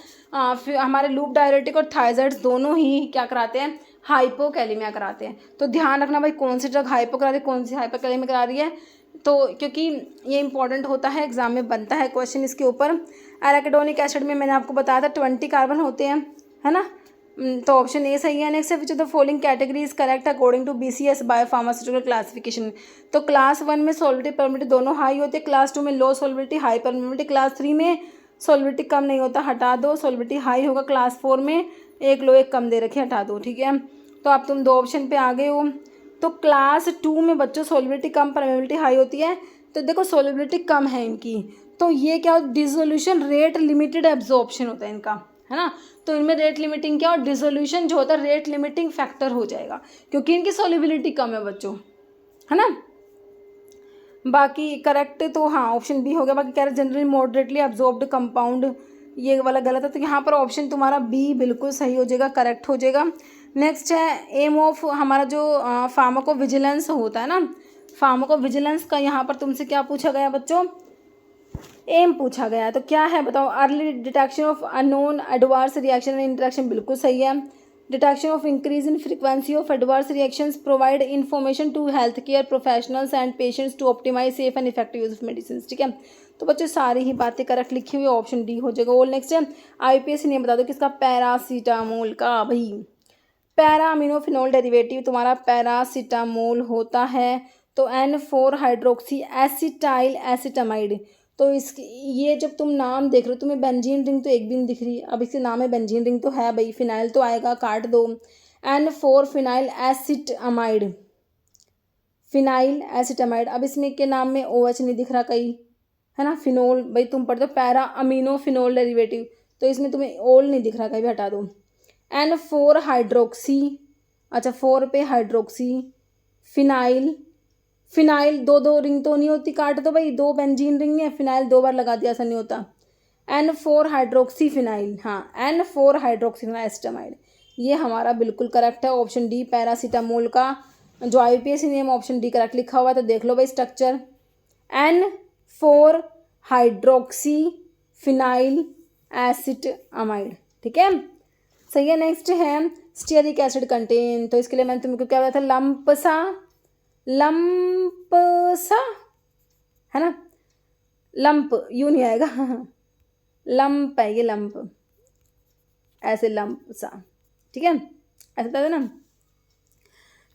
हमारे लूप डायरेटिक और थायजाइड्स दोनों ही क्या कराते हैं, हाइपोकैलेमिया कराते हैं। तो ध्यान रखना भाई कौन सी ड्रग हाइपो करा रही है, कौन सी हाइपोकैलेमिया करा रही है, तो क्योंकि ये इंपॉर्टेंट होता है, एग्जाम में बनता है क्वेश्चन इसके ऊपर। एराकिडोनिक एसिड में मैंने आपको बताया था 20 कार्बन होते हैं, है ना, तो ऑप्शन ए सही है। नेक्स्ट है which of the following category is correct according to BCS biopharmaceutical classification. तो क्लास 1 में सॉल्विटी परमिबिलिटी दोनों हाई होते हैं, क्लास 2 में लो सॉल्विटी हाई परमिबिलिटी, क्लास 3 में सॉल्विटी कम नहीं होता, हटा दो, सॉल्विटी हाई होगा, क्लास 4 में एक लो एक कम दे रखे, हटा दो, ठीक है। तो अब तुम 2 ऑप्शन पे आ गए हो। तो क्लास 2 में बच्चों सॉल्विटी कम परमिबिलिटी हाई होती है, तो देखो सॉल्युबिलिटी कम है इनकी, तो ये क्या डिसोल्यूशन रेट लिमिटेड एब्जॉर्प्शन होता है इनका, है ना। तो इनमें रेट लिमिटिंग क्या और डिसोल्यूशन जो होता है रेट लिमिटिंग फैक्टर हो जाएगा, क्योंकि इनकी सॉल्युबिलिटी कम है बच्चों, है ना। बाकी करेक्ट तो हाँ ऑप्शन बी हो गया। बाकी कह रहे जनरली मॉडरेटली एब्जॉर्ब्ड कंपाउंड, ये वाला गलत है, तो यहाँ पर ऑप्शन तुम्हारा बी बिल्कुल सही हो जाएगा, करेक्ट हो जाएगा। नेक्स्ट है एम ऑफ हमारा जो फार्माको विजिलेंस होता है ना, फार्माको विजिलेंस का यहाँ पर तुमसे क्या पूछा गया बच्चों, एम पूछा गया, तो क्या है बताओ। Early detection of unknown adverse reaction and interaction, बिल्कुल सही है। Detection of increase in frequency of adverse reactions, provide information to health care professionals and patients to optimize safe and effective use of medicine, ठीक है। तो बच्चों सारी ही बातें correct लिखी हुई, ऑप्शन डी हो जाएगा। और नेक्स्ट है IUPAC ने बता दो किसका, पैरासीटामोल का। भाई पैरा अमीनोफिनोल डेरिवेटिव तुम्हारा पैरासीटामोल होता है, तो N4 हाइड्रोक्सी एसिटाइल एसिटामाइड। तो इसकी ये जब तुम नाम देख रहे हो तुम्हें बेंजीन रिंग तो एक भी नहीं दिख रही, अब इसके नाम है बेंजीन रिंग तो है भाई, फिनाइल तो आएगा, काट दो। N4 phenyl acetamide, phenyl acetamide. अब इसमें के नाम में OH नहीं दिख रहा कहीं, है ना। फिनोल भाई तुम पढ़ते हो पैरा अमीनो फिनोल डेरिवेटिव, तो इसमें तुम्हें ओल नहीं दिख रहा कहीं भी, हटा दो। N4 हाइड्रोक्सी, अच्छा 4 पे हाइड्रोक्सी फिनाइल, फिनाइल दो रिंग तो नहीं होती, काट दो भाई, 2 बेंजीन रिंग है, फिनाइल 2 बार लगा दिया ऐसा नहीं होता। N4 हाइड्रोक्सी फिनाइल, हाँ N4 हाइड्रोक्सी फिनाइल एसिटामाइड, ये हमारा बिल्कुल करेक्ट है, ऑप्शन डी पैरासीटामोल का जो IUPAC name option D correct लिखा हुआ है। तो देख लो भाई structure, N4 hydroxy phenyl acetamide, ठीक है, सही है। नेक्स्ट है स्टीयरिक एसिड कंटेन, तो इसके लिए मैंने तुमको क्या बताया था, लंपसा है ना, लंप यूं नहीं आएगा लंप है ये, लंप ऐसे लंप सा, ठीक है, ऐसे बता देना।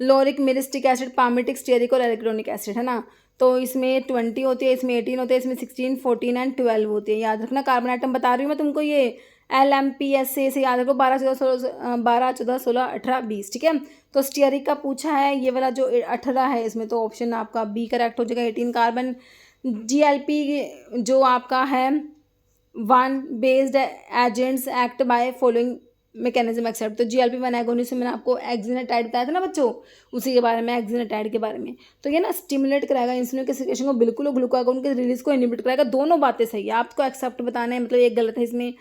Lorik myristic acid, palmitic, stearic और एरिक्रोनिक एसिड, है ना। तो इसमें 20 होती है, इसमें 18 होते हैं, इसमें 16, 14 एंड 12 होती है, याद रखना। कार्बन आइटम बता रही हूँ मैं तुमको, ये LMPSA से याद रखो, 12, 14, 16, 18, 20, ठीक है। तो स्टीयरिक का पूछा है, ये वाला जो 18 है इसमें, तो ऑप्शन आपका बी करेक्ट हो जाएगा, 18 कार्बन। GLP जो आपका है 1 based agents act by following mechanism except, तो GLP-1 एगोनिस्ट में मैंने आपको एक्जिनाटाइड बताया था ना बच्चों, उसी के बारे में, एक्जिनाटाइड के बारे में। तो ये ना स्टिमुलेट कराएगा इंसुलिन के सिक्रेशन को बिल्कुल, और ग्लूकागोन के रिलीज को इनहिबिट कराएगा, दोनों बातें सही है, आपको एक्सेप्ट बताना है, मतलब एक गलत है इसमें।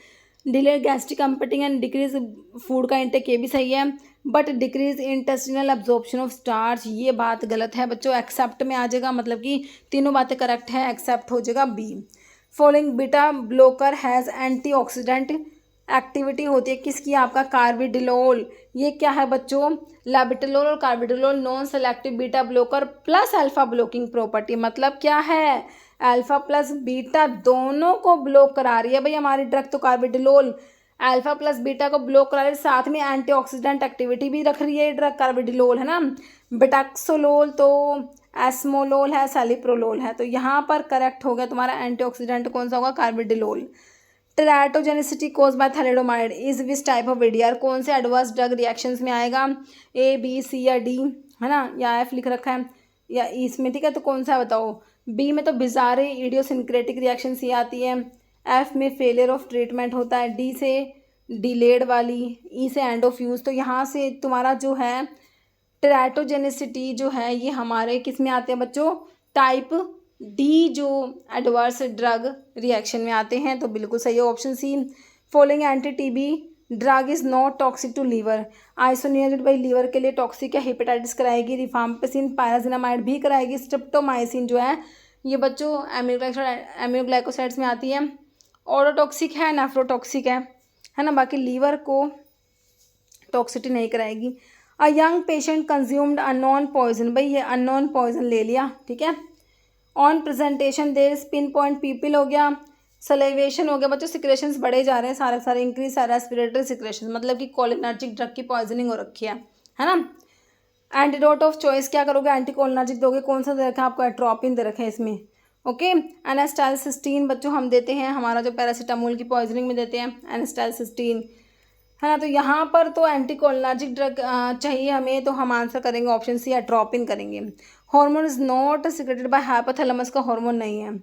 Delay gastric competing and decrease food का इंटेक, ये भी सही है, but decrease intestinal absorption of starch, ये बात गलत है बच्चों, एक्सेप्ट में आ जाएगा, मतलब कि तीनों बातें करेक्ट है, एक्सेप्ट हो जाएगा B. Following beta blocker has antioxidant activity होती है किसकी, आपका कार्बिडिलोल। ये क्या है बच्चों, लाबिटेलोल और कार्बिडिलोल non selective beta blocker plus alpha blocking property. मतलब क्या है, अल्फा प्लस बीटा दोनों को ब्लॉक करा रही है भाई हमारी ड्रग। तो कार्बिडिलोल अल्फा प्लस बीटा को ब्लॉक करा रही है, साथ में एंटीऑक्सीडेंट एक्टिविटी भी रख रही है ये ड्रग कार्बिडिलोल, है ना। बेटाक्सोलोल तो एस्मोलोल है, सैलिप्रोलोल है। तो यहाँ पर करेक्ट हो गया तुम्हारा एंटीऑक्सीडेंट कौन सा होगा, carvedilol. Teratogenicity caused by thalidomide is which type of ADR, कौन से एडवर्स ड्रग रिएक्शंस में आएगा, ए बी सी या डी, है ना, या एफ लिख रखा है या इसमें, ठीक है। तो कौन सा बताओ, बी में तो बिजारे इडियोसिंक्रेटिक रिएक्शन सी आती है, एफ में फेलियर ऑफ ट्रीटमेंट होता है, डी से डिलेड वाली, ई से एंड ऑफ यूज। तो यहाँ से तुम्हारा जो है टेराटोजेनिसिटी जो है ये हमारे किस में आते हैं बच्चों, टाइप डी जो एडवर्स ड्रग रिएक्शन में आते हैं। तो बिल्कुल सही है option C. Following anti TB drug is not toxic to liver, isoniazid भाई लीवर के लिए टॉक्सिक है, हेपेटाइटिस कराएगी, रिफाम्पिसिन पायराजिनामाइड भी कराएगी, स्ट्रिप्टोमाइसिन जो है ये बच्चों एमिनोग्लाइकोसाइड्स में आती है, ऑरोटॉक्सिक है, नेफ्रोटॉक्सिक है ना, बाकी लीवर को टॉक्सिटी नहीं कराएगी। A young patient consumed unknown poison, भाई ये अननोन पॉइजन ले लिया, ठीक है। On presentation there spin point pupil हो गया, सलेवेशन हो गया बच्चों, सिक्रेशंस बढ़े जा रहे हैं सारे इंक्रीज रेस्पिरेटरी सिक्रेशन, मतलब कि कोलिनर्जिक ड्रग की पॉइजनिंग हो रखी है ना। एंटीडोट ऑफ चॉइस क्या करोगे, एंटीकोलिनर्जिक दोगे, कौन सा दे रखा है आपको, एट्रोपिन दे रखा है इसमें, ओके। एनास्टाइलसिस्टीन बच्चों हम देते हैं, हमारा जो पैरासीटामोल की पॉइजनिंग में देते हैं एनास्टाइलसिस्टीन, है ना। तो यहाँ पर तो एंटीकोलिनर्जिक ड्रग चाहिए हमें, तो हम आंसर करेंगे ऑप्शन सी, एट्रोपिन करेंगे। Hormone is not secreted by hypothalamus, का हार्मोन नहीं है।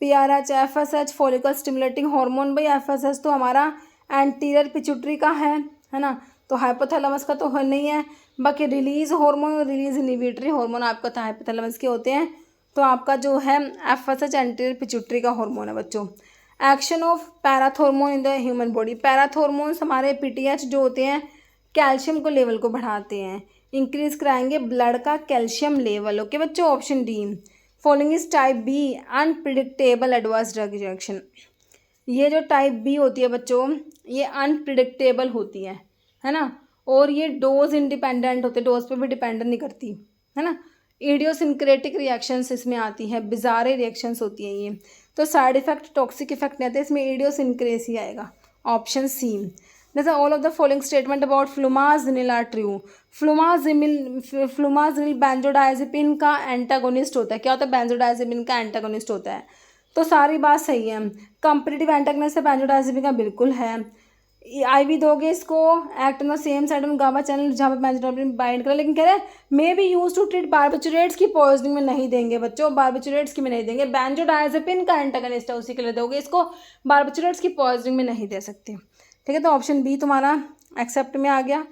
पीआरएच एफएसएच फॉलिकल स्टिमुलेटिंग हार्मोन, भाई एफएसएच तो हमारा एंटीरियर पिट्यूटरी का है ना, तो हाइपोथैलेमस का तो नहीं है। बाकी release hormone, release inhibitory hormone आपका तो हाइपोथैलेमस के होते हैं, तो आपका जो है एफएसएच एंटीरियर पिट्यूटरी का हार्मोन है बच्चों। Action of parathormone in the human body, parathormones हमारे पीटीएच जो होते हैं कैल्शियम को लेवल को बढ़ाते हैं, इंक्रीज कराएंगे ब्लड का कैल्शियम लेवल, ओके बच्चों, option D. Following is type B unpredictable adverse drug reaction, ये जो टाइप बी होती है बच्चों ये अनप्रिडिक्टेबल होती है ना, और ये डोज इंडिपेंडेंट होते हैं, डोज पे भी डिपेंडेंट नहीं करती, है ना। इडियोसिंक्रेटिक रिएक्शंस इसमें आती हैं, बिजारे रिएक्शंस होती हैं ये, तो साइड इफेक्ट टॉक्सिक इफेक्ट नहीं आते, इसमें इडियोसिंक्रेसी आएगा, ऑप्शन सी। जैसे all of the following statement about flumazenil are true, flumazenil benzodiazepine का एंटागोनिस्ट होता है, क्या होता है, बेंजोडाइजेपिन का एंटागोनिस्ट होता है, तो सारी बात सही है। कंपेटिटिव एंटागोनिस्ट बेंजोडाइजेपिन का बिल्कुल है। आईवी दोगे इसको, act on the same side on GABA channel जहाँ पे बेंजोडाइजेपिन बाइंड करे, लेकिन कह रहे हैं may be use to treat barbiturates की पॉइजनिंग में नहीं देंगे बच्चों, बार्बिचुरेट्स की में नहीं देंगे, बेंजोडाइजेपिन का एंटागोनिस्ट है उसी के लिए दोगे इसको, बार्बिचुरेट्स की पॉइजनिंग में नहीं दे सकते, ठीक है। तो ऑप्शन बी तुम्हारा एक्सेप्ट में आ गया।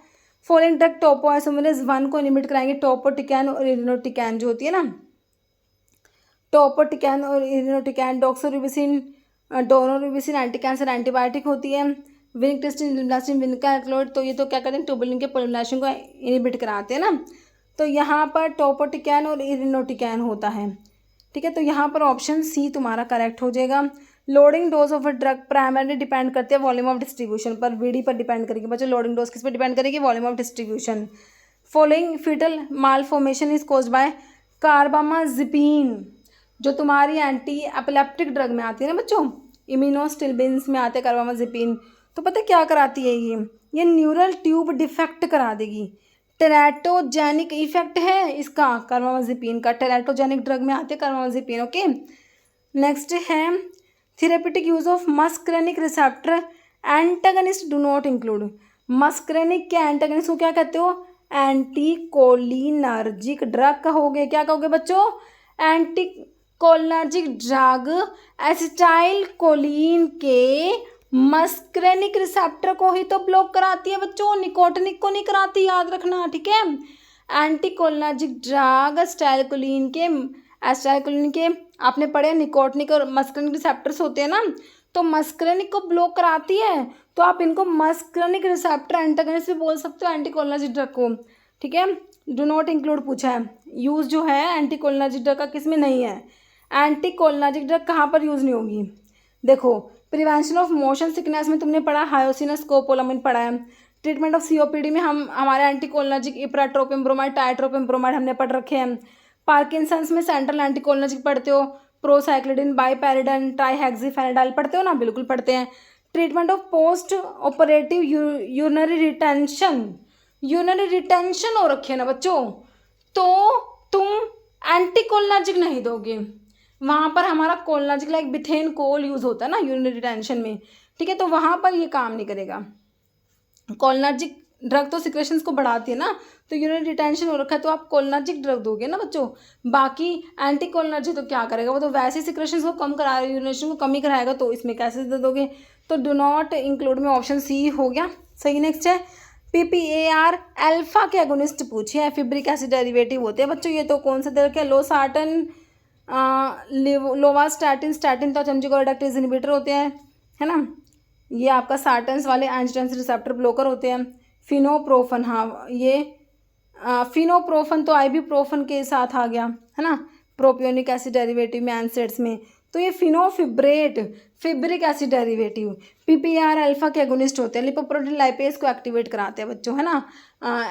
फॉलोइंग ड्रग टोपोआइसोमेरेज 1 को इनिबिट कराएंगे, टोपोटिकैन और इरिनोटिकैन जो होती है ना, टोपोटिकैन और इरिनोटिकैन, डॉक्सोरिबोसिन डोनोरिबोसिन एंटी कैंसर एंटीबायोटिक होती है, विनिक्टिस्टिन लिब्लास्टिन विनिका एल्कलॉइड, तो ये तो क्या करते हैं, ट्यूबुलिन के पोलिमराइजेशन को इनिबिट कराते हैं ना, तो यहाँ पर टोपोटिकैन और इरिनोटिकैन होता है, ठीक है। तो यहाँ पर ऑप्शन सी तुम्हारा करेक्ट हो जाएगा। Loading dose of a drug primarily depend करते हैं वॉल्यूम ऑफ डिस्ट्रीब्यूशन पर, वीडी पर डिपेंड करेगी बच्चों, लोडिंग डोज किस पर डिपेंड करेगी, volume of distribution. Following fetal malformation is caused by carbamazepine, जो तुम्हारी एंटी एपिलेप्टिक ड्रग में आती है ना बच्चों, इम्यूनोस्टिलबिन्स में आते हैं कार्बामाजिपिन, तो पता क्या कराती है ये न्यूरल ट्यूब डिफेक्ट करा देगी, टेराटोजेनिक इफेक्ट है इसका कार्बामाजिपिन का, टेराटोजेनिक ड्रग में आते हैं कार्बामाजिपिन, ओके। नेक्स्ट है therapeutic use of muscarinic receptor antagonist do not include, muscarinic के एंटागनिस्ट को क्या कहते हो, एंटीकोलिनर्जिक ड्रग कहोगे, क्या कहोगे बच्चों, एंटीकोलिनर्जिक ड्रग एसिटाइल कोलिन के मस्करेनिक रिसेप्टर को ही तो ब्लॉक कराती है बच्चों, निकोटिनिक को नहीं कराती, याद रखना, ठीक है। एंटीकोलिनर्जिक ड्रग एसिटाइलकोलिन के आपने पढ़े निकोटिनिक और मस्करेनिक रिसेप्टर्स होते हैं ना, तो मस्करेनिक को ब्लॉक कराती है, तो आप इनको मस्करेनिक रिसेप्टर एंटागनिस्ट भी बोल सकते हो एंटीकोलिनर्जिक ड्रग को, ठीक है। डू नॉट इंक्लूड पूछा है, यूज जो है एंटीकोलिनर्जिक ड्रग का किस में नहीं है, एंटीकोलिनर्जिक ड्रग कहाँ पर यूज़ नहीं होगी, देखो प्रिवेंशन ऑफ मोशन सिकनेस में तुमने पढ़ा हायोसिनस स्कोपोलामिन पढ़ा है। ट्रीटमेंट ऑफ सीओपीडी में हमारे एंटीकोलिनर्जिक इप्राट्रोपिन ब्रोमाइड टाइट्रोपिन ब्रोमाइड हमने पढ़ रखे हैं। पार्किंसंस में सेंट्रल एंटीकोलिनर्जिक पढ़ते हो, प्रोसाइक्लिडिन बाइपेरिडन ट्राईहेक्सीफेनिडाइल पढ़ते हो ना, बिल्कुल पढ़ते हैं। Treatment of post operative urinary retention हो रखी है ना बच्चों, तो तुम एंटीकोलिनर्जिक नहीं दोगे, वहाँ पर हमारा कोलिनर्जिक लाइक बिथेन कोल यूज़ होता है ना यूरिनरी रिटेंशन में, ठीक है, तो वहाँ पर ये काम नहीं करेगा। कोलिनर्जिक ड्रग तो सिक्रेशंस को बढ़ाती है ना, तो यूरिनरी रिटेंशन हो रखा है तो आप कोलिनर्जिक ड्रग दोगे ना बच्चों। बाकी एंटी कोलिनर्जिक तो क्या करेगा, वो तो वैसे सिक्रेशंस को कम करा रहा है, यूरिनेशन को कम ही कराएगा, तो इसमें कैसे दे दोगे। तो डू नॉट इंक्लूड में ऑप्शन सी हो गया सही। नेक्स्ट है PPAR अल्फा के एगोनिस्ट पूछे हैं, फिब्रिक एसिड डेरिवेटिव होते हैं बच्चों। ये तो कौन से दे रखे हैं, लोसार्टन लोवास्टैटिन, स्टैटिन तो चमजीगोडाक्टिस इनहिबिटर होते हैं, है ना। ये आपका सार्टन्स वाले एंजियोटेंसिन रिसेप्टर ब्लॉकर होते हैं। फिनोप्रोफन, हाँ ये फिनोप्रोफन तो आइबुप्रोफन के साथ आ गया, है ना, प्रोपियोनिक एसिड डेरिवेटिव में एनसेड्स में। तो ये fenofibrate fibric acid derivative PPAR alpha के एगोनिस्ट होते हैं, लिपोप्रोटीन लाइपेज को एक्टिवेट कराते हैं बच्चों, है ना।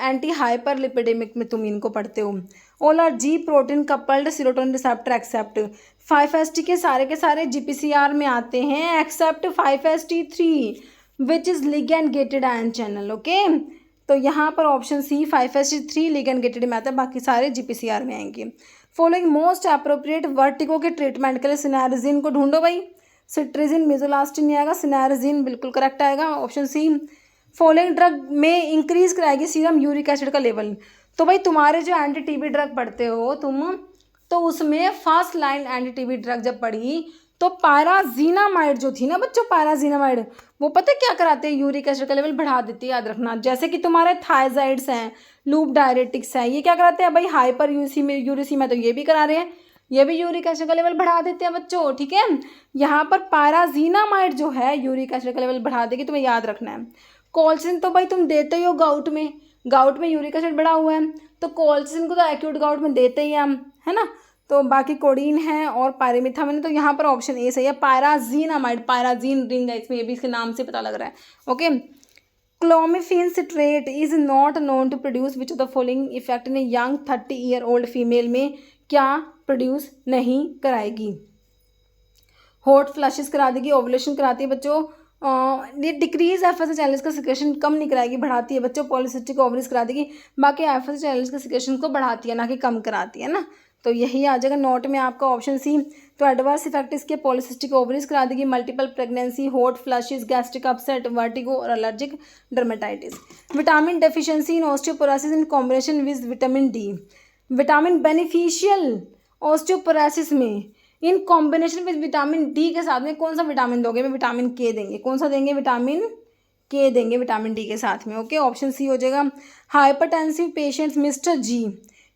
एंटी हाइपर लिपिडेमिक में तुम इनको पढ़ते हो। All are G protein coupled serotonin receptor except 5ST के सारे GPCR में आते हैं except 5ST3 which is ligand gated ion channel. Okay, तो यहाँ पर option C 5ST3 ligand gated में आता है, बाकी सारे GPCR में आएंगे। फॉलोइंग मोस्ट अप्रोप्रिएट वर्टिगो के ट्रीटमेंट के लिए सिनारिजिन को ढूंढो भाई। सिट्रिजिन मिजोलास्टिन नहीं आएगा, सिनारिजिन बिल्कुल करेक्ट आएगा, ऑप्शन सी। फॉलोइंग ड्रग में इंक्रीज कराएगी सीरम यूरिक एसिड का लेवल। तो भाई तुम्हारे जो एंटी टीबी ड्रग पढ़ते हो तुम, तो उसमें first line anti TB drug जब पढ़ी तो पाराजीनामाइड जो थी ना बच्चों, पाराजीनामाइड वो पता है क्या कराते हैं, यूरिक एसिड का लेवल बढ़ा देती है, याद रखना। जैसे कि तुम्हारे थायजाइड्स हैं, लूप डायरेटिक्स हैं, ये क्या कराते हैं भाई, हाइपर यूरिसीमिया तो ये भी करा रहे हैं, ये भी यूरिक एसिड का लेवल बढ़ा देते हैं बच्चों, ठीक है। यहाँ पर पाराजीनामाइड जो है यूरिक एसिड का लेवल बढ़ा देगी, तुम्हें याद रखना है। कोल्चिन तो भाई तुम देते ही हो गाउट में यूरिक एसिड बढ़ा हुआ है, तो कोल्चिन को तो एक्यूट गाउट में देते ही हम, है ना। तो बाकी कोडीन है और पायरेमिथामिन, तो यहाँ पर ऑप्शन ए सही है, पायराजीनामाइड, पायराजीन रिंग है इसमें, ये भी इसके नाम से पता लग रहा है। Okay, clomiphene citrate is not known to produce which of the following effect in a young 30-year-old female में क्या प्रोड्यूस नहीं कराएगी। हॉट फ्लैशेस करा देगी, ओवुलेशन कराती है बच्चों, डिक्रीज FSH का सिक्रेशन कम नहीं कराएगी, बढ़ाती है बच्चों। पॉलिसिस्टिक ओवरीज करा देगी, बाकी FSH का सिक्रेशन को बढ़ाती है ना कि कम कराती है ना, तो यही आ जाएगा नोट में आपका ऑप्शन सी। तो एडवर्स इफेक्ट इसके पॉलिसिस्टिक ओवरीज करा देगी, multiple pregnancy, hot flashes, gastric upset, vertigo और allergic dermatitis. Vitamin deficiency in osteoporosis in combination with vitamin D, vitamin beneficial osteoporosis में in combination with vitamin D के साथ में कौन सा विटामिन दोगे, में विटामिन के देंगे, कौन सा देंगे, विटामिन के देंगे विटामिन डी के साथ में। ओके, ऑप्शन सी हो जाएगा। हाइपरटेंसिव पेशेंट्स मिस्टर जी,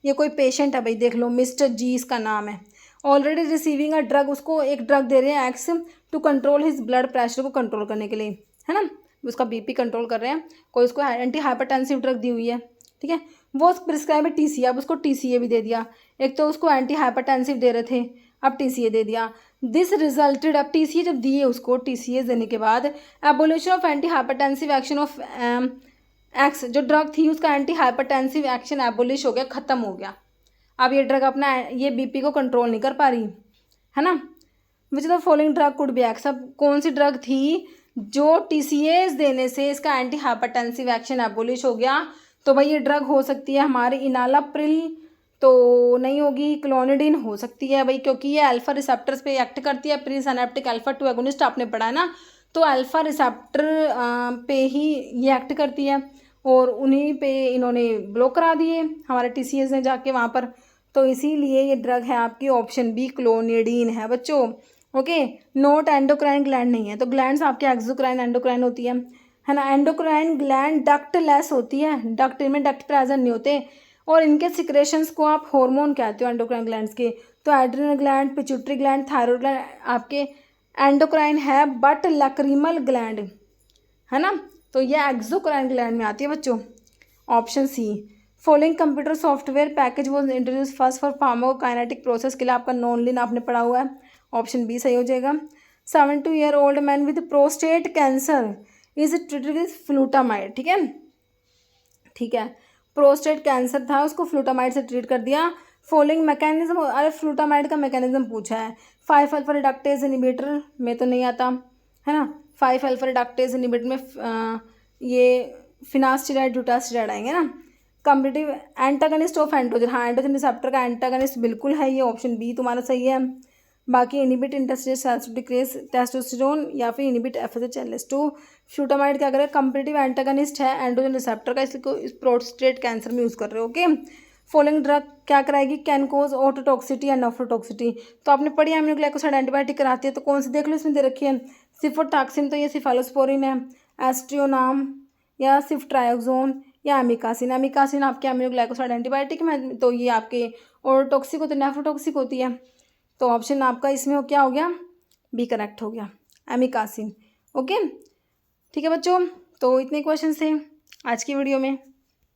ये कोई पेशेंट है भाई, देख लो मिस्टर जी इसका नाम है, ऑलरेडी रिसीविंग अ ड्रग, उसको एक ड्रग दे रहे हैं X to control his blood pressure को कंट्रोल करने के लिए, है ना, उसका BP कंट्रोल कर रहे हैं, कोई उसको एंटी हाइपरटेंसिव ड्रग दी हुई है, ठीक है, वो प्रिस्क्राइब है TCA, अब उसको TCA भी दे दिया, एक तो उसको एंटी हाइपरटेंसिव दे रहे थे, अब TCA दे दिया। दिस रिजल्टेड, अब TCA जब दिए उसको, TCA देने के बाद abolition of anti hypertensive action of x, जो ड्रग थी उसका एंटी हाइपरटेंसिव एक्शन एबोलिश हो गया, ख़त्म हो गया। अब ये ड्रग अपना ये BP को कंट्रोल नहीं कर पा रही, है ना। Which the following drug could be x, अब कौन सी ड्रग थी जो TCAs देने से इसका एंटी हाइपरटेंसिव एक्शन एबोलिश हो गया। तो भाई ये ड्रग हो सकती है हमारी इनालाप्रिल, तो नहीं होगी, क्लोनिडिन हो सकती है भाई, क्योंकि ये अल्फा रिसेप्टर्स पे एक्ट करती है, प्री सिनेप्टिक अल्फा 2 एगोनिस्ट आपने पढ़ा है ना, तो अल्फा रिसेप्टर पे ही ये एक्ट करती है और उन्हीं पे इन्होंने ब्लॉक करा दिए हमारे TCAs ने जाके वहाँ पर, तो इसीलिए ये ड्रग है आपकी ऑप्शन बी, क्लोनिडीन है बच्चों। ओके, नोट एंडोक्राइन ग्लैंड नहीं है, तो ग्लैंड्स आपके एक्सोक्राइन एंडोक्राइन होती है ना। एंडोक्राइन ग्लैंड डक्ट लेस होती है, डक्ट में डक्ट प्रेजेंट नहीं होते, और इनके सिक्रेशंस को आप हार्मोन कहते हो एंडोक्राइन ग्लैंड्स के। तो adrenal gland, pituitary gland, thyroid gland आपके एंडोक्राइन है, बट लक्रीमल ग्लैंड, है ना, तो ये एक्सोक्राइन ग्लैंड में आती है बच्चों, option C. Following computer software package was introduced first for pharmacokinetic process के लिए, आपका नॉनलिन आपने पढ़ा हुआ है, ऑप्शन बी सही हो जाएगा। 72-year-old man with prostate cancer is treated with flutamide. ठीक है, प्रोस्टेट कैंसर था, उसको फ्लूटामाइड से ट्रीट कर दिया। फॉलोइंग मैकेनिज्म, अरे फ्लूटामाइड का मैकेनिज्म पूछा है। 5 अल्फा रिडक्टेज इनिबिटर में तो नहीं आता है ना, 5 अल्फा रिडक्टेज इनिबिटर में ये फिनास्टिराइड ड्यूटास्टिराइड आएंगे ना। कॉम्पिटिटिव एंटागनिस्ट ऑफ एंड्रोजन, हाँ एंड्रोजन रिसेप्टर का एंटागनिस्ट बिल्कुल है, ये ऑप्शन बी तुम्हारा सही है। बाकी इनिबिट इंटरस्टेट डिक्रीज टेस्टोस्टेरोन या फिर इनिबिट FSH-LS2। फ्लूटामाइड क्या करेगा, कॉम्पिटिटिव एंटागनिस्ट है एंड्रोजन रिसेप्टर का, इसलिए प्रोस्टेट कैंसर में यूज़ कर रहे हो। ओके, फॉलोइंग ड्रग क्या कराएगी, कैन कोज ऑटोटॉक्सिटी एंड नेफ्रोटॉक्सिटी। तो आपने पढ़ी एमिनोग्लाइकोसाइड एंटीबायोटिक कराती है, तो कौन सी देख लो इसमें दे रखी है, सिफोटाक्सिन, तो ये सिफालोस्पोरिन है, एस्ट्रियोनाम या सिफ्ट्रायोक्सोन या एमिकासिन। एमिकासिन आपके एमिनोग्लाइकोसाइड एंटीबायोटिक में, तो ये आपके ऑटोटॉक्सिक होती है, नेफ्रोटॉक्सिक होती है। तो ऑप्शन आपका इसमें हो क्या हो गया, बी करेक्ट हो गया, एमिकासिन। ओके, ठीक है बच्चों, तो इतने क्वेश्चन थे आज की वीडियो में।